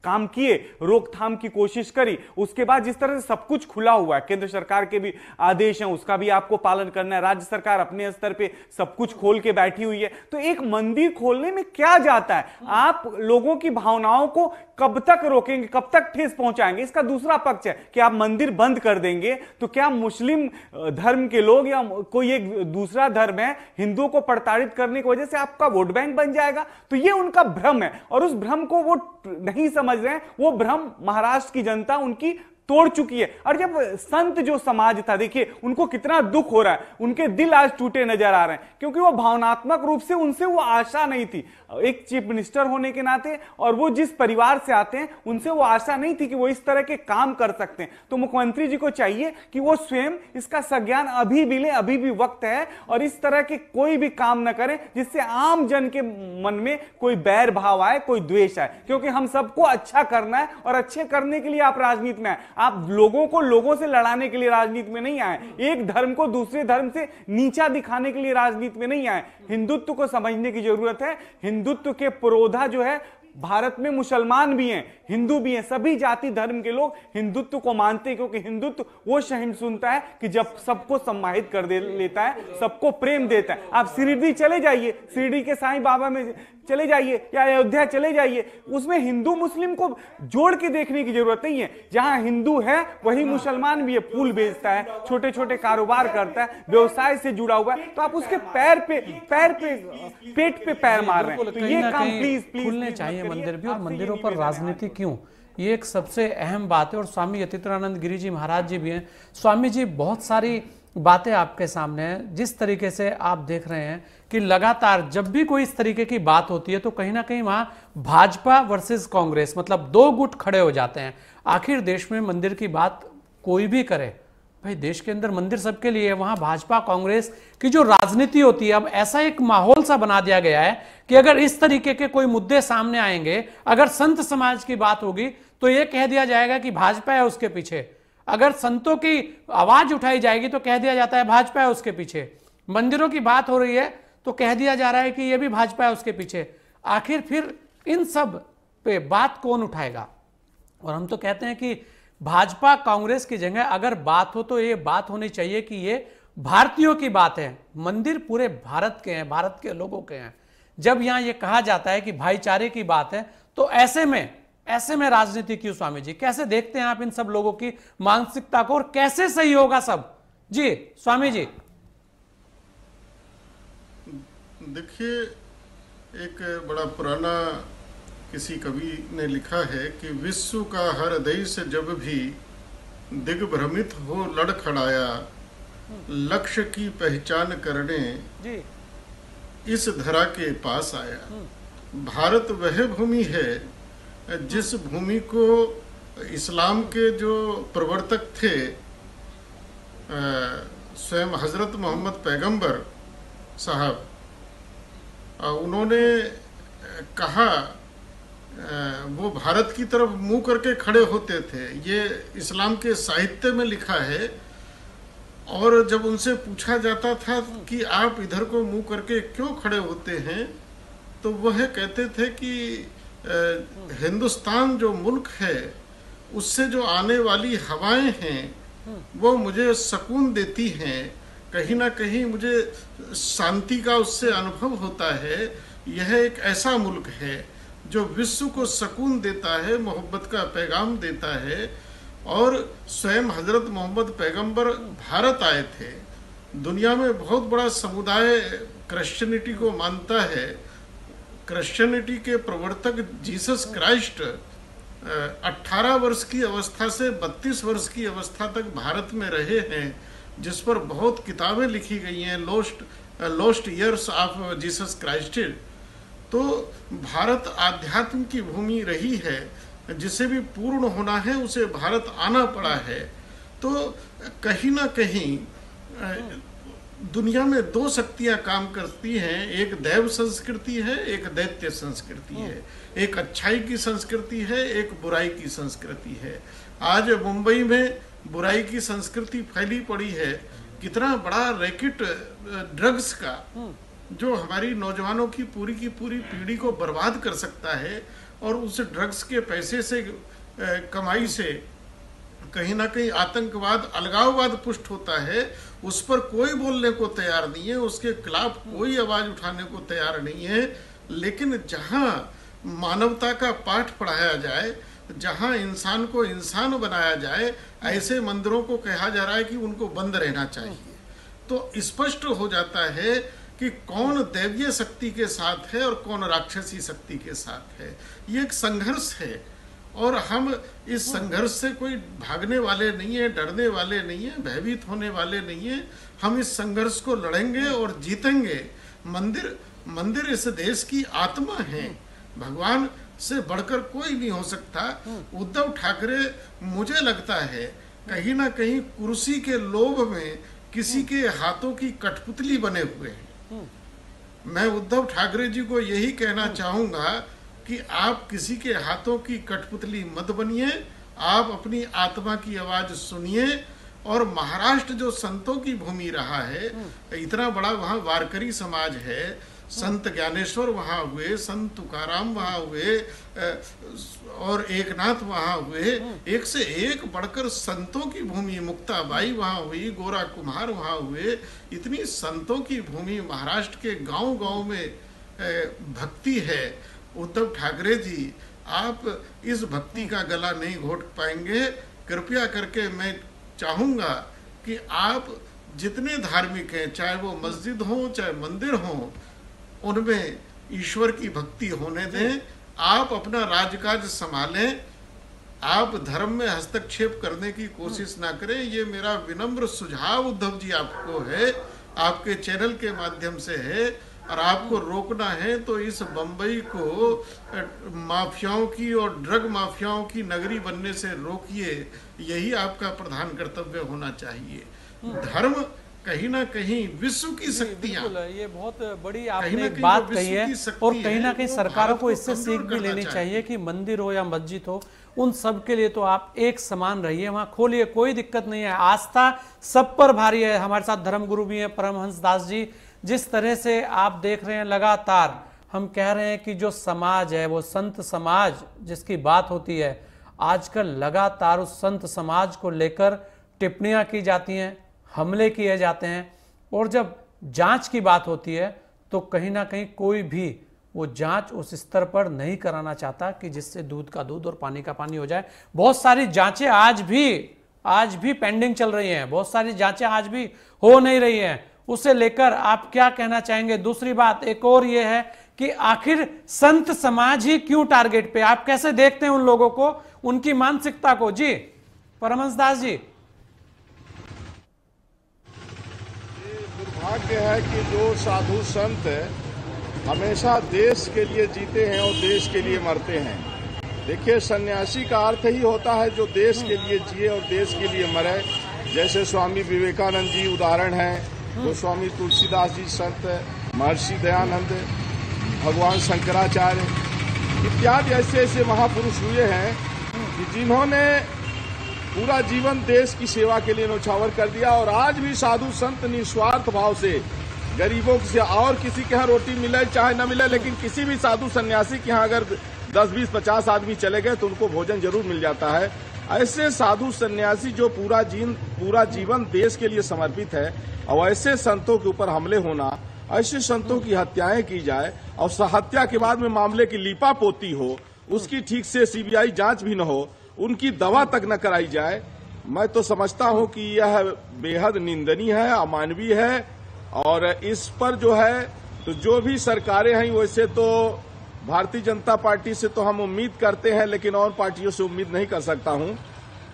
H: काम किए, रोकथाम की कोशिश करी, उसके बाद जिस तरह से सब कुछ खुला हुआ है, केंद्र सरकार के भी आदेश हैं उसका भी आपको पालन करना है, राज्य सरकार अपने स्तर पे सब कुछ खोल के बैठी हुई है। तो एक मंदिर खोलने में क्या जाता है? आप लोगों की भावनाओं को कब तक रोकेंगे, कब तक ठेस पहुंचाएंगे? इसका दूसरा पक्ष है कि आप मंदिर बंद कर देंगे तो क्या मुस्लिम धर्म के लोग या कोई एक दूसरा धर्म है हिंदुओं को प्रताड़ित करने की वजह से आपका वोट बैंक बन जाएगा? तो ये उनका भ्रम है और उस भ्रम को वो नहीं समझ रहे हैं। वो भ्रम महाराष्ट्र की जनता उनकी तोड़ चुकी है। और जब संत जो समाज था, देखिए उनको कितना दुख हो रहा है, उनके दिल आज टूटे नजर आ रहे हैं, क्योंकि वो भावनात्मक रूप से उनसे वो आशा नहीं थी एक चीफ मिनिस्टर होने के नाते, और वो जिस परिवार से आते हैं उनसे वो आशा नहीं थी कि वो इस तरह के काम कर सकते हैं। तो मुख्यमंत्री जी को चाहिए कि वो स्वयं इसका संज्ञान अभी भी ले, अभी भी वक्त है, और इस तरह के कोई भी काम न करें जिससे आम जन के मन में कोई बैर भाव आए, कोई द्वेष आए। क्योंकि हम सबको अच्छा करना है और अच्छे करने के लिए आप राजनीति में आए। आप लोगों को लोगों से लड़ाने के लिए राजनीति में नहीं आए, एक धर्म को दूसरे धर्म से नीचा दिखाने के लिए राजनीति में नहीं आए। हिंदुत्व को समझने की जरूरत है। हिंदुत्व के पुरोधा जो है, भारत में मुसलमान भी हैं, हिंदू भी हैं, सभी जाति धर्म के लोग हिंदुत्व को मानते हैं, क्योंकि हिंदुत्व वो सहिष्णुता है कि जब सबको सम्मानित कर लेता है, सबको प्रेम देता है। आप शिरडी चले जाइए, शिरडी के साईं बाबा में चले जाइए या अयोध्या चले जाइए, उसमें हिंदू मुस्लिम को जोड़ के देखने की जरूरत नहीं है। जहां हिंदू है वही मुसलमान भी है, फूल बेचता है, छोटे छोटे कारोबार करता है, व्यवसाय से जुड़ा हुआ है, तो आप उसके पेट पे पैर मार रहे हैं। तो ये काम प्लीज
B: खुलने चाहिए मंदिर भी, और मंदिरों पर राजनीति क्यों, ये एक सबसे अहम बात है। और स्वामी यतीन्द्रानंद गिरी जी महाराज जी भी हैं। स्वामी जी, बहुत सारी बातें आपके सामने हैं। जिस तरीके से आप देख रहे हैं कि लगातार जब भी कोई इस तरीके की बात होती है तो कहीं ना कहीं वहां भाजपा वर्सेस कांग्रेस, मतलब दो गुट खड़े हो जाते हैं। आखिर देश में मंदिर की बात कोई भी करे, भाई देश के अंदर मंदिर सबके लिए है, वहां भाजपा कांग्रेस की जो राजनीति होती है, अब ऐसा एक माहौल सा बना दिया गया है कि अगर इस तरीके के कोई मुद्दे सामने आएंगे, अगर संत समाज की बात होगी तो यह कह दिया जाएगा कि भाजपा है उसके पीछे, अगर संतों की आवाज उठाई जाएगी तो कह दिया जाता है भाजपा है उसके पीछे, मंदिरों की बात हो रही है तो कह दिया जा रहा है कि यह भी भाजपा है उसके पीछे। आखिर फिर इन सब पे बात कौन उठाएगा? और हम तो कहते हैं कि भाजपा कांग्रेस की जगह अगर बात हो तो ये बात होनी चाहिए कि ये भारतीयों की बात है, मंदिर पूरे भारत के हैं, भारत के लोगों के हैं। जब यहां ये कहा जाता है कि भाईचारे की बात है, तो ऐसे में राजनीति क्यों स्वामी जी? कैसे देखते हैं आप इन सब लोगों की मानसिकता को, और कैसे सही होगा सब? जी स्वामी जी।
D: देखिए, एक बड़ा पुराना किसी कवि ने लिखा है कि विश्व का हर देश जब भी दिग्भ्रमित हो लड़खड़ाया, लक्ष्य की पहचान करने
B: जी
D: इस धरा के पास आया। भारत वह भूमि है जिस भूमि को इस्लाम के जो प्रवर्तक थे, स्वयं हजरत मोहम्मद पैगंबर साहब, उन्होंने कहा, वो भारत की तरफ मुंह करके खड़े होते थे। ये इस्लाम के साहित्य में लिखा है। और जब उनसे पूछा जाता था कि आप इधर को मुंह करके क्यों खड़े होते हैं, तो वह कहते थे कि हिंदुस्तान जो मुल्क है, उससे जो आने वाली हवाएं हैं वो मुझे सुकून देती हैं, कहीं ना कहीं मुझे शांति का उससे अनुभव होता है। यह एक ऐसा मुल्क है जो विश्व को सुकून देता है, मोहब्बत का पैगाम देता है। और स्वयं हजरत मोहम्मद पैगंबर भारत आए थे। दुनिया में बहुत बड़ा समुदाय क्रिश्चियनिटी को मानता है। क्रिश्चियनिटी के प्रवर्तक जीसस क्राइस्ट 18 वर्ष की अवस्था से 32 वर्ष की अवस्था तक भारत में रहे हैं, जिस पर बहुत किताबें लिखी गई हैं, lost years of Jesus Christ. तो भारत आध्यात्म की भूमि रही है। जिसे भी पूर्ण होना है उसे भारत आना पड़ा है। तो कहीं ना कहीं दुनिया में दो शक्तियां काम करती हैं, एक दैव संस्कृति है, एक दैत्य संस्कृति है। एक अच्छाई की संस्कृति है, एक बुराई की संस्कृति है। आज मुंबई में बुराई की संस्कृति फैली पड़ी है। कितना बड़ा रैकेट ड्रग्स का, जो हमारी नौजवानों की पूरी पीढ़ी को बर्बाद कर सकता है। और उस ड्रग्स के पैसे से, कमाई से कहीं ना कहीं आतंकवाद, अलगाववाद पुष्ट होता है। उस पर कोई बोलने को तैयार नहीं है, उसके खिलाफ कोई आवाज उठाने को तैयार नहीं है। लेकिन जहां मानवता का पाठ पढ़ाया जाए, जहां इंसान को इंसान बनाया जाए, ऐसे मंदिरों को कहा जा रहा है कि उनको बंद रहना चाहिए। तो स्पष्ट हो जाता है कि कौन दैवीय शक्ति के साथ है और कौन राक्षसी शक्ति के साथ है। ये एक संघर्ष है और हम इस संघर्ष से कोई भागने वाले नहीं है, डरने वाले नहीं है, भयभीत होने वाले नहीं है। हम इस संघर्ष को लड़ेंगे और जीतेंगे। मंदिर इस देश की आत्मा है, भगवान से बढ़कर कोई नहीं हो सकता। उद्धव ठाकरे, मुझे लगता है कहीं ना कहीं कुर्सी के लोभ में किसी के हाथों की कठपुतली बने हुए हैं। मैं उद्धव ठाकरे जी को यही कहना चाहूंगा कि आप किसी के हाथों की कठपुतली मत बनिए, आप अपनी आत्मा की आवाज सुनिए। और महाराष्ट्र जो संतों की भूमि रहा है, इतना बड़ा वहाँ वारकरी समाज है, संत ज्ञानेश्वर वहाँ हुए, संत तुकाराम वहाँ हुए और एकनाथ वहाँ हुए। एक से एक बढ़कर संतों की भूमि, मुक्ताबाई वहाँ हुई, गोरा कुम्हार वहाँ हुए। इतनी संतों की भूमि महाराष्ट्र के गांव-गांव में भक्ति है। उद्धव ठाकरे जी, आप इस भक्ति का गला नहीं घोट पाएंगे। कृपया करके मैं चाहूँगा कि आप जितने धार्मिक हैं, चाहे वो मस्जिद हो चाहे मंदिर हो, उनमें ईश्वर की भक्ति होने दें। आप अपना राजकाज संभालें, आप धर्म में हस्तक्षेप करने की कोशिश ना करें। ये मेरा विनम्र सुझाव उद्धव जी आपको है, आपके चैनल के माध्यम से है। और आपको रोकना है तो इस बम्बई को माफियाओं की और ड्रग माफियाओं की नगरी बनने से रोकिए। यही आपका प्रधान कर्तव्य होना चाहिए। धर्म कहीं ना कहीं विश्व की शक्तियां,
B: ये बहुत बड़ी आपने एक बात कही है। और कहीं ना कहीं सरकारों को इससे सीख भी लेनी चाहिए कि मंदिर हो या मस्जिद हो, उन सब के लिए तो आप एक समान रहिए, वहां खोलिए, कोई दिक्कत नहीं है। आस्था सब पर भारी है। हमारे साथ धर्मगुरु भी हैं परमहंस दास जी। जिस तरह से आप देख रहे हैं, लगातार हम कह रहे हैं कि जो समाज है वो संत समाज जिसकी बात होती है, आजकल लगातार उस संत समाज को लेकर टिप्पणियां की जाती हैं। हमले किए जाते हैं, और जब जांच की बात होती है तो कहीं ना कहीं कोई भी वो जांच उस स्तर पर नहीं कराना चाहता कि जिससे दूध का दूध और पानी का पानी हो जाए। बहुत सारी जांचें आज भी पेंडिंग चल रही हैं, बहुत सारी जांचें आज भी हो नहीं रही हैं। उसे लेकर आप क्या कहना चाहेंगे? दूसरी बात एक और ये है कि आखिर संत समाज ही क्यों टारगेट पे? आप कैसे देखते हैं उन लोगों को, उनकी मानसिकता को? जी परमहंस दास जी।
C: दुर्भाग्य है कि जो साधु संत हमेशा देश के लिए जीते हैं और देश के लिए मरते हैं। देखिए, सन्यासी का अर्थ ही होता है जो देश के लिए जिए और देश के लिए मरे। जैसे स्वामी विवेकानंद जी उदाहरण हैं, गोस्वामी तुलसीदास जी संत, महर्षि दयानंद, भगवान शंकराचार्य इत्यादि ऐसे ऐसे महापुरुष हुए हैं कि जिन्होंने पूरा जीवन देश की सेवा के लिए न्यौछावर कर दिया। और आज भी साधु संत निस्वार्थ भाव से गरीबों से, और किसी के यहाँ रोटी मिले चाहे न मिले, लेकिन किसी भी साधु सन्यासी के यहाँ अगर 10, 20, 50 आदमी चले गए तो उनको भोजन जरूर मिल जाता है। ऐसे साधु सन्यासी जो पूरा जीवन देश के लिए समर्पित है, और ऐसे संतों के ऊपर हमले होना, ऐसे संतों की हत्याएं की जाए और हत्या के बाद में मामले की लीपापोती हो, उसकी ठीक से सीबीआई जांच भी न हो, उनकी दवा तक न कराई जाए, मैं तो समझता हूं कि यह बेहद निंदनीय है, अमानवीय है। और इस पर जो है तो जो भी सरकारें हैं, वैसे तो भारतीय जनता पार्टी से तो हम उम्मीद करते हैं, लेकिन और पार्टियों से उम्मीद नहीं कर सकता हूं।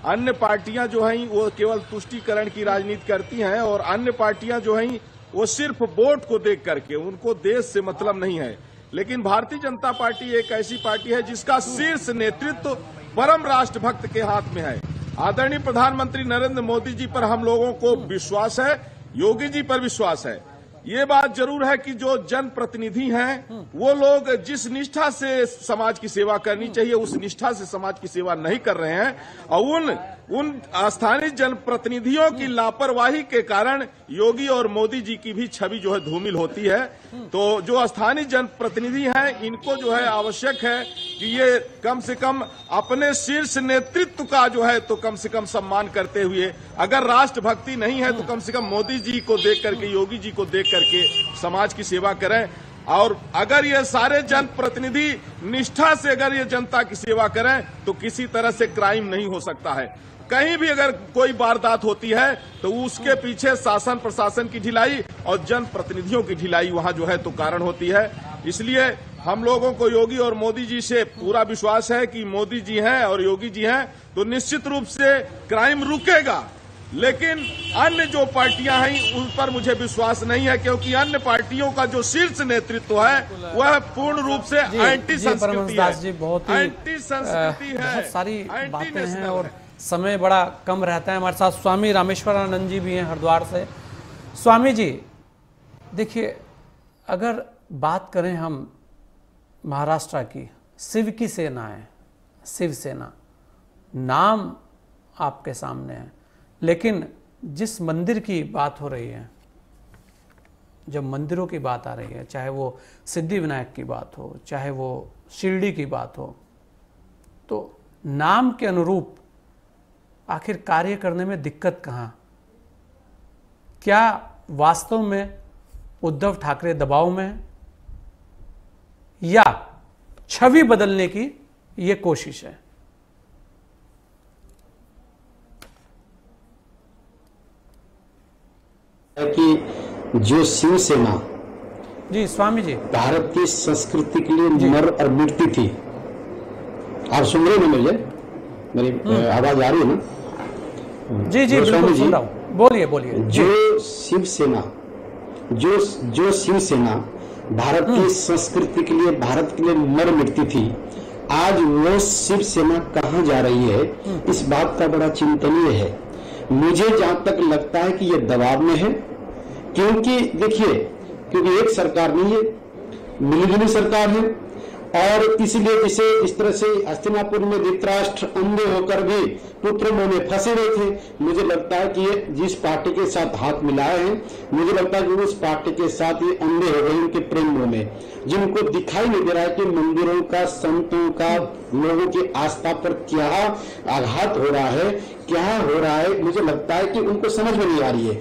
C: अन्य पार्टियां जो हैं वो केवल तुष्टीकरण की राजनीति करती हैं, और अन्य पार्टियां जो हैं वो सिर्फ वोट को देख करके, उनको देश से मतलब नहीं है। लेकिन भारतीय जनता पार्टी एक ऐसी पार्टी है जिसका शीर्ष नेतृत्व परम राष्ट्रभक्त के हाथ में है। आदरणीय प्रधानमंत्री नरेंद्र मोदी जी पर हम लोगों को विश्वास है, योगी जी पर विश्वास है। ये बात जरूर है कि जो जनप्रतिनिधि हैं वो लोग जिस निष्ठा से समाज की सेवा करनी चाहिए उस निष्ठा से समाज की सेवा नहीं कर रहे हैं, और उन स्थानीय जनप्रतिनिधियों की लापरवाही के कारण योगी और मोदी जी की भी छवि जो है धूमिल होती है। तो जो स्थानीय जनप्रतिनिधि हैं इनको जो है आवश्यक है कि ये कम से कम अपने शीर्ष नेतृत्व का जो है तो कम से कम सम्मान करते हुए, अगर राष्ट्रभक्ति नहीं है तो कम से कम मोदी जी को देख करके, योगी जी को देख करके समाज की सेवा करें। और अगर ये सारे जनप्रतिनिधि निष्ठा से अगर ये जनता की सेवा करें तो किसी तरह से क्राइम नहीं हो सकता है। कहीं भी अगर कोई वारदात होती है तो उसके पीछे शासन प्रशासन की ढिलाई और जनप्रतिनिधियों की ढिलाई वहां जो है तो कारण होती है। इसलिए हम लोगों को योगी और मोदी जी से पूरा विश्वास है कि मोदी जी हैं और योगी जी हैं तो निश्चित रूप से क्राइम रुकेगा। लेकिन अन्य जो पार्टियां हैं उन पर मुझे विश्वास नहीं है, क्योंकि अन्य पार्टियों का जो शीर्ष नेतृत्व है वह पूर्ण रूप से एंटी संस्कृति है,
B: बहुत सारी बातें हैं और समय बड़ा कम रहता है। हमारे साथ स्वामी रामेश्वरानंद जी भी हैं हरिद्वार से। स्वामी जी देखिए, अगर बात करें हम महाराष्ट्र की, शिव की सेना है, शिवसेना नाम आपके सामने है, लेकिन जिस मंदिर की बात हो रही है, जब मंदिरों की बात आ रही है, चाहे वो सिद्धि विनायक की बात हो, चाहे वो शिरडी की बात हो, तो नाम के अनुरूप आखिर कार्य करने में दिक्कत कहाँ? क्या वास्तव में उद्धव ठाकरे दबाव में है या छवि बदलने की ये कोशिश है?
E: कि जो शिवसेना
B: जी स्वामी जी
E: भारत की संस्कृति के लिए मर और मिटती थी, आप सुन रहे हैं मेरी आवाज आ रही है ना?
B: जी जी बिल्कुल सुन रहा हूं, बोलिए बोलिए।
E: जो शिवसेना जो शिवसेना भारत की संस्कृति के लिए, भारत के लिए मर मिटती थी, आज वो शिवसेना कहाँ जा रही है, इस बात का बड़ा चिंतनीय है। मुझे जहां तक लगता है कि ये दबाव में है, क्योंकि देखिए, क्योंकि एक सरकार नहीं है, मिलीजुली सरकार है और इसलिए जिसे इस तरह से हस्तिनापुर में धृतराष्ट्र अंधे होकर भी पुत्र मोह में फंसे हुए थे। मुझे लगता है कि ये जिस पार्टी के साथ हाथ मिलाए हैं, मुझे लगता है कि उस पार्टी के साथ ये अंधे हो गए उनके प्रेम मोह में, जिनको दिखाई नहीं दे रहा है कि मंदिरों का, संतों का, लोगों की आस्था पर क्या आघात हो रहा है, क्या हो रहा है। मुझे लगता है कि उनको समझ में नहीं आ रही है।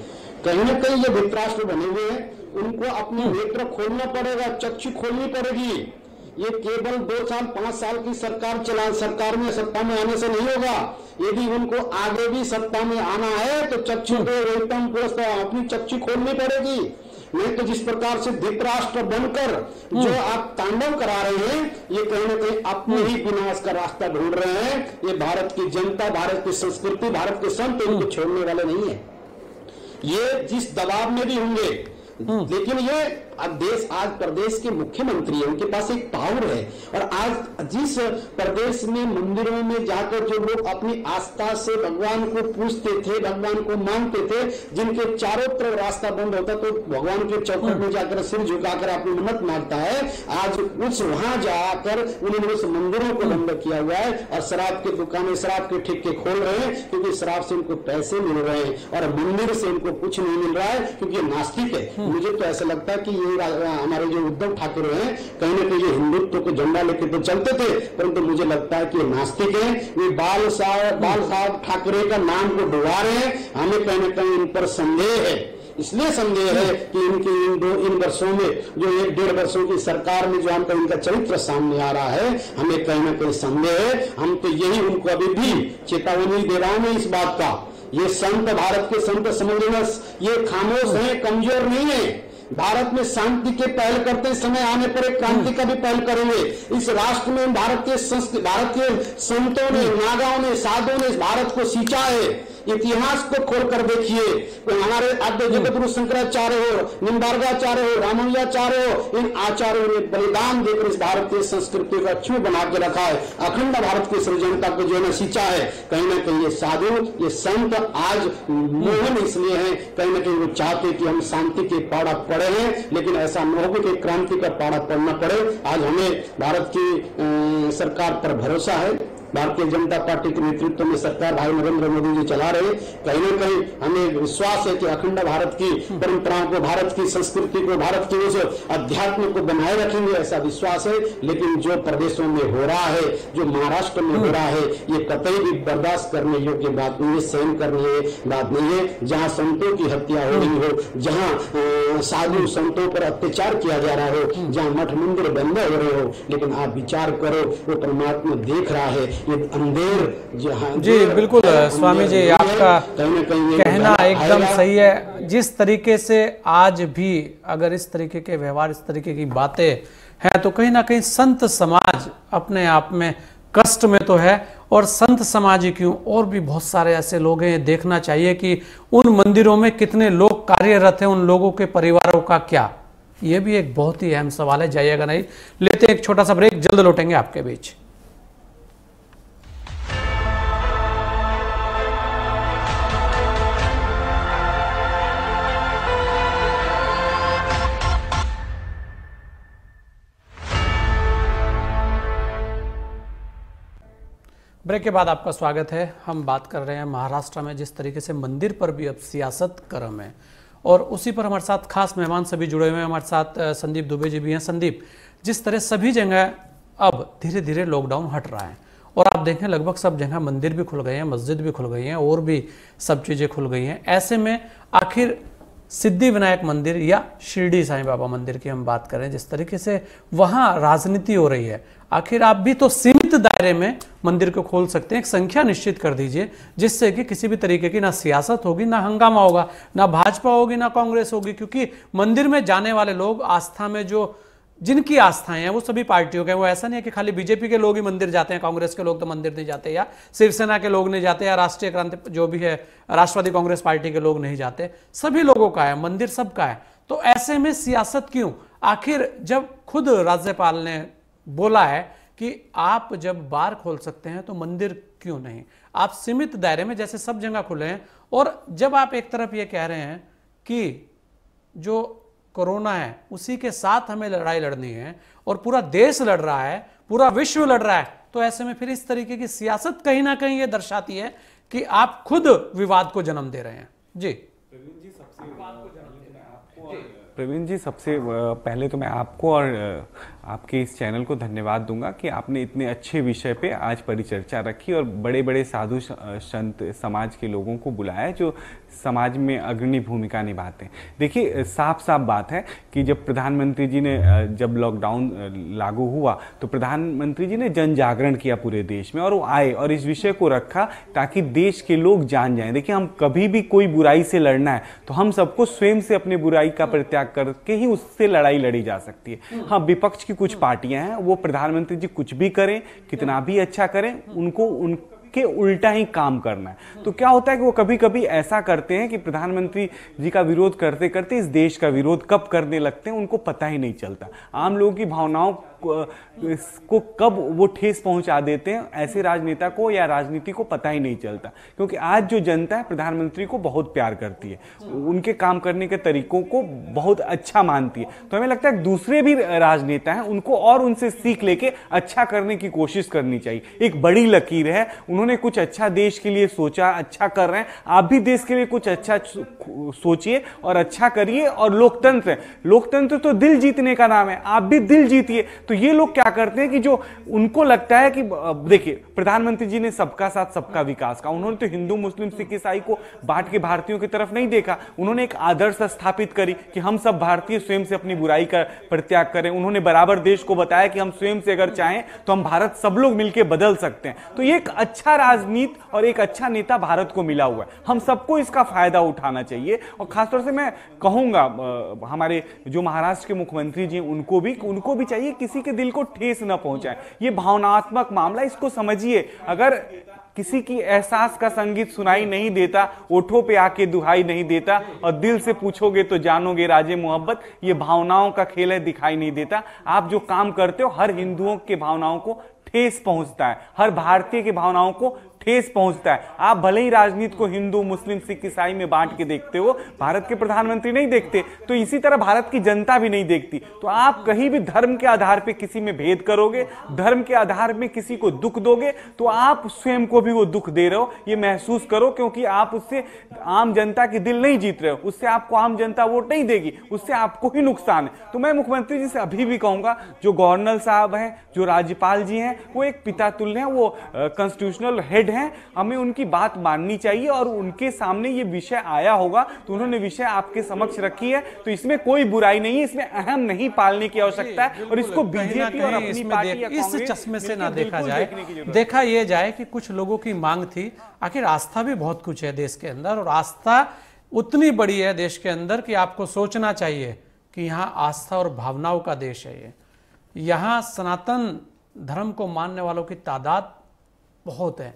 E: कहीं ना कहीं ये धृतराष्ट्र बने हुए हैं, उनको अपने नेत्र खोलना पड़ेगा, चक्षु खोलनी पड़ेगी। ये केवल 2 साल 5 साल की सरकार में सत्ता में आने से नहीं होगा। यदि उनको आगे भी सत्ता में आना है तो चक्षु को एकदम अपनी चक्षु खोलनी पड़ेगी। नहीं तो जिस प्रकार से धृतराष्ट्र बनकर जो आप तांडव करा रहे हैं, ये कहीं ना कहीं अपने ही विनाश का रास्ता ढूंढ रहे हैं। ये भारत की जनता, भारत की संस्कृति, भारत के संत इनको छोड़ने वाले नहीं है। ये जिस दबाव में भी होंगे, लेकिन ये देश आज प्रदेश के मुख्यमंत्री है, उनके पास एक पावर है। और आज जिस प्रदेश में मंदिरों में जाकर जो लोग अपनी आस्था से भगवान को पूजते थे, भगवान को मानते थे, जिनके चारों तरफ रास्ता बंद होता तो भगवान के चौखट में जाकर सिर झुकाकर अपनी मन्नत मांगता है, आज उस वहां जाकर उन्होंने उस मंदिरों को बंद किया हुआ है और शराब की दुकानें, शराब के ठेके खोल रहे हैं, क्योंकि शराब से इनको पैसे मिल रहे हैं और मंदिर से इनको कुछ नहीं मिल रहा है, क्योंकि नास्तिक है। मुझे तो ऐसा लगता है कि ये हमारे जो उद्धव ठाकरे हैं, कहीं ना कहीं ये हिंदुत्व को झंडा लेके तो चलते थे, परंतु मुझे लगता है कि ये नास्तिक है। ये बाल साहब ठाकरे का नाम को डुबा रहे हैं। हमें कहीं ना कहीं इन पर संदेह है। इसलिए संदेह है कि इनकी इन वर्षों में, जो 1-1.5 वर्षों की सरकार में जो हमको इनका चरित्र सामने आ रहा है, हमें कहीं ना कहीं संदेह है। हम तो यही उनको अभी भी चेतावनी दे रहा हूं इस बात का। ये संत, भारत के संत समझ लेना, ये खामोश है, कमजोर नहीं है। भारत में शांति के पहल करते समय आने पर एक क्रांति का भी पहल करेंगे। इस राष्ट्र में भारत के संतों ने, नागाओं ने, साधुओं ने इस भारत को सींचा है। इतिहास को खोलकर देखिए, हमारे आद्य जगत गुरु शंकराचार्य हो, निम्बार्गाचार्य हो, रामानुजाचार्य हो, इन आचार्यों ने बलिदान देकर इस भारतीय संस्कृति का अक्षुण्ण बना के रखा है। अखंड भारत की सृजनता को जो है सींचा है। कहीं ना कहीं ये साधु, ये संत आज मोहन इसलिए है, कहीं ना कहीं वो चाहते कि हम शांति के पाड़ा पड़े हैं, लेकिन ऐसा न हो कि क्रांति का पाड़ा पड़ना पड़े। आज हमें भारत की सरकार पर भरोसा है। भारतीय जनता पार्टी के नेतृत्व में सरकार भाई नरेंद्र मोदी जी चला रहे हैं। कहीं न कहीं हमें विश्वास है कि अखंड भारत की परंपराओं को, भारत की संस्कृति को, भारत के उस अध्यात्म को बनाए रखेंगे, ऐसा विश्वास है। लेकिन जो प्रदेशों में हो रहा है, जो महाराष्ट्र में हो रहा है, ये कतई भी बर्दाश्त करने योग्य बात नहीं है, सहन करने बात नहीं है। जहाँ संतों की हत्या हो रही हो, जहाँ साधु संतों पर अत्याचार किया जा रहा हो, जहाँ मठ मंदिर बंद हो रहे हो, लेकिन आप विचार करो, वो परमात्मा देख रहा है। ये अंधेर
B: जी बिल्कुल स्वामी जी, आपका कहना एकदम सही है। जिस तरीके से आज भी अगर इस तरीके के व्यवहार, इस तरीके की बातें हैं, तो कहीं ना कहीं संत समाज अपने आप में कष्ट में तो है। और संत समाज ही क्यों, और भी बहुत सारे ऐसे लोग हैं। देखना चाहिए कि उन मंदिरों में कितने लोग कार्यरत हैं, उन लोगों के परिवारों का क्या, ये भी एक बहुत ही अहम सवाल है। जाइएगा नहीं, लेते हैं एक छोटा सा ब्रेक, जल्द लौटेंगे आपके बीच। ब्रेक के बाद आपका स्वागत है। हम बात कर रहे हैं महाराष्ट्र में जिस तरीके से मंदिर पर भी अब सियासत गर्म है, और उसी पर हमारे साथ खास मेहमान सभी जुड़े हुए हैं। हमारे साथ संदीप दुबे जी भी हैं। संदीप, जिस तरह सभी जगह अब धीरे धीरे लॉकडाउन हट रहा है, और आप देखें लगभग सब जगह मंदिर भी खुल गए हैं, मस्जिद भी खुल गई हैं, और भी सब चीज़ें खुल गई हैं। ऐसे में आखिर सिद्धि विनायक मंदिर या शिरडी साईं बाबा मंदिर की हम बात करें, जिस तरीके से वहाँ राजनीति हो रही है, आखिर आप भी तो सीमित दायरे में मंदिर को खोल सकते हैं। एक संख्या निश्चित कर दीजिए जिससे कि किसी भी तरीके की ना सियासत होगी, ना हंगामा होगा, ना भाजपा होगी, ना कांग्रेस होगी, क्योंकि मंदिर में जाने वाले लोग आस्था में जो जिनकी आस्थाएं हैं वो सभी पार्टियों के, वो ऐसा नहीं है कि खाली बीजेपी के लोग ही मंदिर जाते हैं, कांग्रेस के लोग तो मंदिर नहीं जाते, या शिवसेना के लोग नहीं जाते, या राष्ट्रीय क्रांति जो भी है राष्ट्रवादी कांग्रेस पार्टी के लोग नहीं जाते। सभी लोगों का है मंदिर, सबका है। तो ऐसे में सियासत क्यों? आखिर जब खुद राज्यपाल ने बोला है कि आप जब बार खोल सकते हैं तो मंदिर क्यों नहीं, आप सीमित दायरे में जैसे सब जगह खुले हैं। और जब आप एक तरफ ये कह रहे हैं कि जो कोरोना है, उसी के साथ हमें लड़ाई लड़नी है और पूरा देश लड़ रहा है, पूरा विश्व लड़ रहा है, तो ऐसे में फिर इस तरीके की सियासत कहीं ना कहीं ये दर्शाती है कि आप खुद विवाद को जन्म दे रहे हैं। जी
H: प्रवीण जी, सबसे पहले तो मैं आपको और आपके इस चैनल को धन्यवाद दूंगा कि आपने इतने अच्छे विषय पे आज परिचर्चा रखी और बड़े बड़े साधु संत समाज के लोगों को बुलाया जो समाज में अग्रणी भूमिका निभाते हैं। देखिए, साफ साफ बात है कि जब प्रधानमंत्री जी ने जब लॉकडाउन लागू हुआ तो प्रधानमंत्री जी ने जन जागरण किया पूरे देश में, और वो आए और इस विषय को रखा ताकि देश के लोग जान जाएं। देखिए, हम कभी भी कोई बुराई से लड़ना है तो हम सबको स्वयं से अपने बुराई का परित्याग करके ही उससे लड़ाई लड़ी जा सकती है। हाँ, विपक्ष की कुछ पार्टियां हैं, वो प्रधानमंत्री जी कुछ भी करें, कितना भी अच्छा करें, उनको उनके उल्टा ही काम करना है। तो क्या होता है कि वो कभी कभी ऐसा करते हैं कि प्रधानमंत्री जी का विरोध करते करते इस देश का विरोध कब करने लगते हैं उनको पता ही नहीं चलता। आम लोगों की भावनाओं को कब वो ठेस पहुंचा देते हैं, ऐसे राजनेता को या राजनीति को पता ही नहीं चलता। क्योंकि आज जो जनता है प्रधानमंत्री को बहुत प्यार करती है, उनके काम करने के तरीकों को बहुत अच्छा मानती है। तो हमें लगता है दूसरे भी राजनेता हैं, उनको और उनसे सीख लेके अच्छा करने की कोशिश करनी चाहिए। एक बड़ी लकीर है, उन्होंने कुछ अच्छा देश के लिए सोचा, अच्छा कर रहे हैं। आप भी देश के लिए कुछ अच्छा सोचिए और अच्छा करिए। और लोकतंत्र तो दिल जीतने का नाम है, आप भी दिल जीतिए। तो ये लोग क्या करते हैं कि जो उनको लगता है कि देखिए, प्रधानमंत्री जी ने सबका साथ सबका विकास का, उन्होंने तो हिंदू मुस्लिम सिख ईसाई को बांट के भारतीयों की तरफ नहीं देखा। उन्होंने एक आदर्श स्थापित करी कि हम सब भारतीय स्वयं से अपनी बुराई का परित्याग करें। उन्होंने बराबर देश को बताया कि हम स्वयं से अगर चाहें तो हम भारत सब लोग मिलकर बदल सकते हैं। तो ये एक अच्छा राजनीति और एक अच्छा नेता भारत को मिला हुआ है, हम सबको इसका फायदा उठाना चाहिए। और खासतौर से मैं कहूंगा हमारे जो महाराष्ट्र के मुख्यमंत्री जी उनको भी चाहिए किसी के दिल को ठेस न पहुंचाए। ये भावनात्मक मामला, इसको समझिए। अगर किसी की एहसास का संगीत सुनाई नहीं देता, ओठों पे आके दुहाई नहीं देता, और दिल से पूछोगे तो जानोगे राजे मोहब्बत, ये भावनाओं का खेल है, दिखाई नहीं देता। आप जो काम करते हो हर हिंदुओं के भावनाओं को ठेस पहुंचता है, हर भारतीय की भावनाओं को ठेस पहुंचता है। आप भले ही राजनीति को हिंदू मुस्लिम सिख ईसाई में बांट के देखते हो, भारत के प्रधानमंत्री नहीं देखते, तो इसी तरह भारत की जनता भी नहीं देखती। तो आप कहीं भी धर्म के आधार पे किसी में भेद करोगे, धर्म के आधार में किसी को दुख दोगे, तो आप स्वयं को भी वो दुख दे रहे हो। ये महसूस करो, क्योंकि आप उससे आम जनता की दिल नहीं जीत रहे हो, उससे आपको आम जनता वोट नहीं देगी, उससे आपको ही नुकसान है। तो मैं मुख्यमंत्री जी से अभी भी कहूंगा, जो गवर्नर साहब हैं, जो राज्यपाल जी हैं, वो एक पिता तुल्य हैं, वो कॉन्स्टिट्यूशनल हेड हैं, हमें उनकी बात माननी चाहिए। और उनके सामने ये विषय आया होगा तो उन्होंने विषय आपके समक्ष रखी है, तो इसमें कोई बुराई नहीं है, इसमें अहम नहीं पालने की आवश्यकता है। और इसको बीजेपी और अपनी पार्टी या
B: इस चश्मे से ना देखा जाए, देखा ये जाए कि कुछ लोगों की मांग थी। आखिर आस्था भी बहुत कुछ है देश के अंदर, और आस्था उतनी बड़ी है देश के अंदर कि आपको सोचना चाहिए कि यहाँ आस्था और भावनाओं का देश है। ये यहाँ सनातन धर्म को मानने वालों की तादाद बहुत है।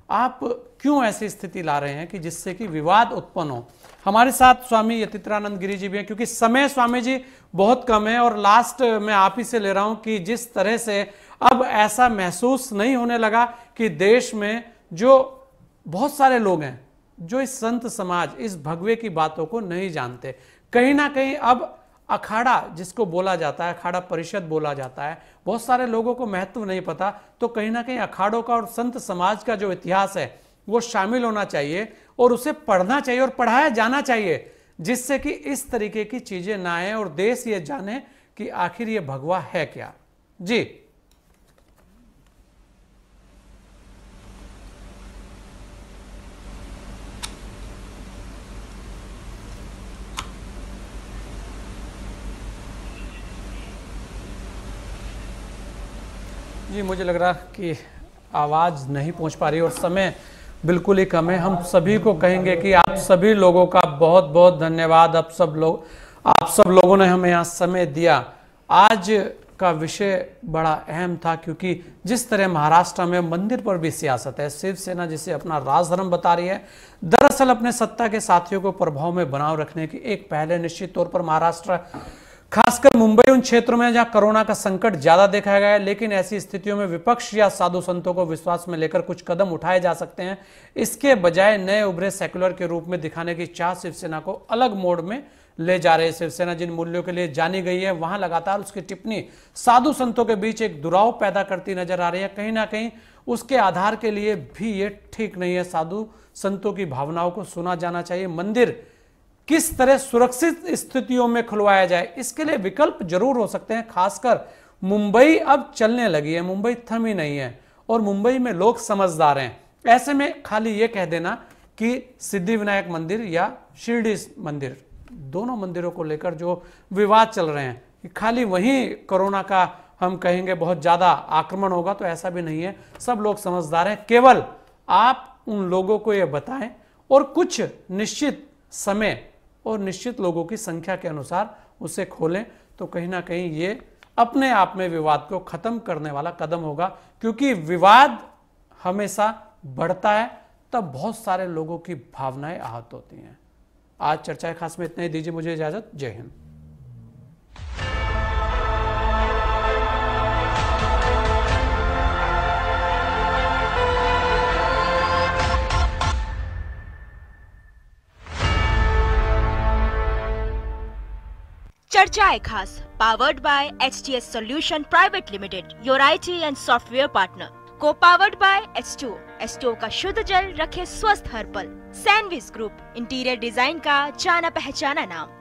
B: आप क्यों ऐसी स्थिति ला रहे हैं कि जिससे कि विवाद उत्पन्न हो? हमारे साथ स्वामी यतीन्द्रानंद गिरी जी भी हैं, क्योंकि समय स्वामी जी बहुत कम है, और लास्ट मैं आप ही से ले रहा हूं कि जिस तरह से अब ऐसा महसूस नहीं होने लगा कि देश में जो बहुत सारे लोग हैं जो इस संत समाज, इस भगवे की बातों को नहीं जानते। कहीं ना कहीं अब अखाड़ा जिसको बोला जाता है, अखाड़ा परिषद बोला जाता है, बहुत सारे लोगों को महत्व नहीं पता। तो कहीं ना कहीं अखाड़ों का और संत समाज का जो इतिहास है वो शामिल होना चाहिए, और उसे पढ़ना चाहिए और पढ़ाया जाना चाहिए, जिससे कि इस तरीके की चीजें ना आए और देश ये जाने कि आखिर ये भगवा है क्या। जी जी, मुझे लग रहा कि आवाज़ नहीं पहुंच पा रही और समय बिल्कुल ही कम है। हम सभी को कहेंगे कि आप सभी लोगों का बहुत बहुत धन्यवाद। आप सब लोगों ने हमें यहाँ समय दिया। आज का विषय बड़ा अहम था, क्योंकि जिस तरह महाराष्ट्र में मंदिर पर भी सियासत है, शिवसेना जिसे अपना राजधर्म बता रही है, दरअसल अपने सत्ता के साथियों को प्रभाव में बनाए रखने की एक पहले निश्चित तौर पर महाराष्ट्र, खासकर मुंबई, उन क्षेत्रों में जहां कोरोना का संकट ज्यादा देखा गया है। लेकिन ऐसी स्थितियों में विपक्ष या साधु संतों को विश्वास में लेकर कुछ कदम उठाए जा सकते हैं। इसके बजाय नए उभरे सेक्युलर के रूप में दिखाने की चाह शिवसेना को अलग मोड में ले जा रही है शिवसेना। जिन मूल्यों के लिए जानी गई है वहां लगातार उसकी टिप्पणी साधु संतों के बीच एक दुराव पैदा करती नजर आ रही है। कहीं ना कहीं उसके आधार के लिए भी ये ठीक नहीं है। साधु संतों की भावनाओं को सुना जाना चाहिए। मंदिर किस तरह सुरक्षित स्थितियों में खुलवाया जाए, इसके लिए विकल्प जरूर हो सकते हैं। खासकर मुंबई अब चलने लगी है, मुंबई थमी नहीं है और मुंबई में लोग समझदार हैं। ऐसे में खाली ये कह देना कि सिद्धिविनायक मंदिर या शिरडी मंदिर, दोनों मंदिरों को लेकर जो विवाद चल रहे हैं, कि खाली वहीं कोरोना का हम कहेंगे बहुत ज्यादा आक्रमण होगा, तो ऐसा भी नहीं है। सब लोग समझदार हैं। केवल आप उन लोगों को ये बताएं और कुछ निश्चित समय और निश्चित लोगों की संख्या के अनुसार उसे खोलें, तो कहीं ना कहीं ये अपने आप में विवाद को खत्म करने वाला कदम होगा। क्योंकि विवाद हमेशा बढ़ता है तब बहुत सारे लोगों की भावनाएं आहत होती हैं। आज चर्चा खास में इतना ही। दीजिए मुझे इजाजत। जय हिंद।
A: चर्चाएं खास powered by HTS Solution Private Limited, your IT and software partner. को पावर्ड बाय H2O का शुद्ध जल रखे स्वस्थ हर पल। सैंडविच ग्रुप, इंटीरियर डिजाइन का जाना पहचाना नाम।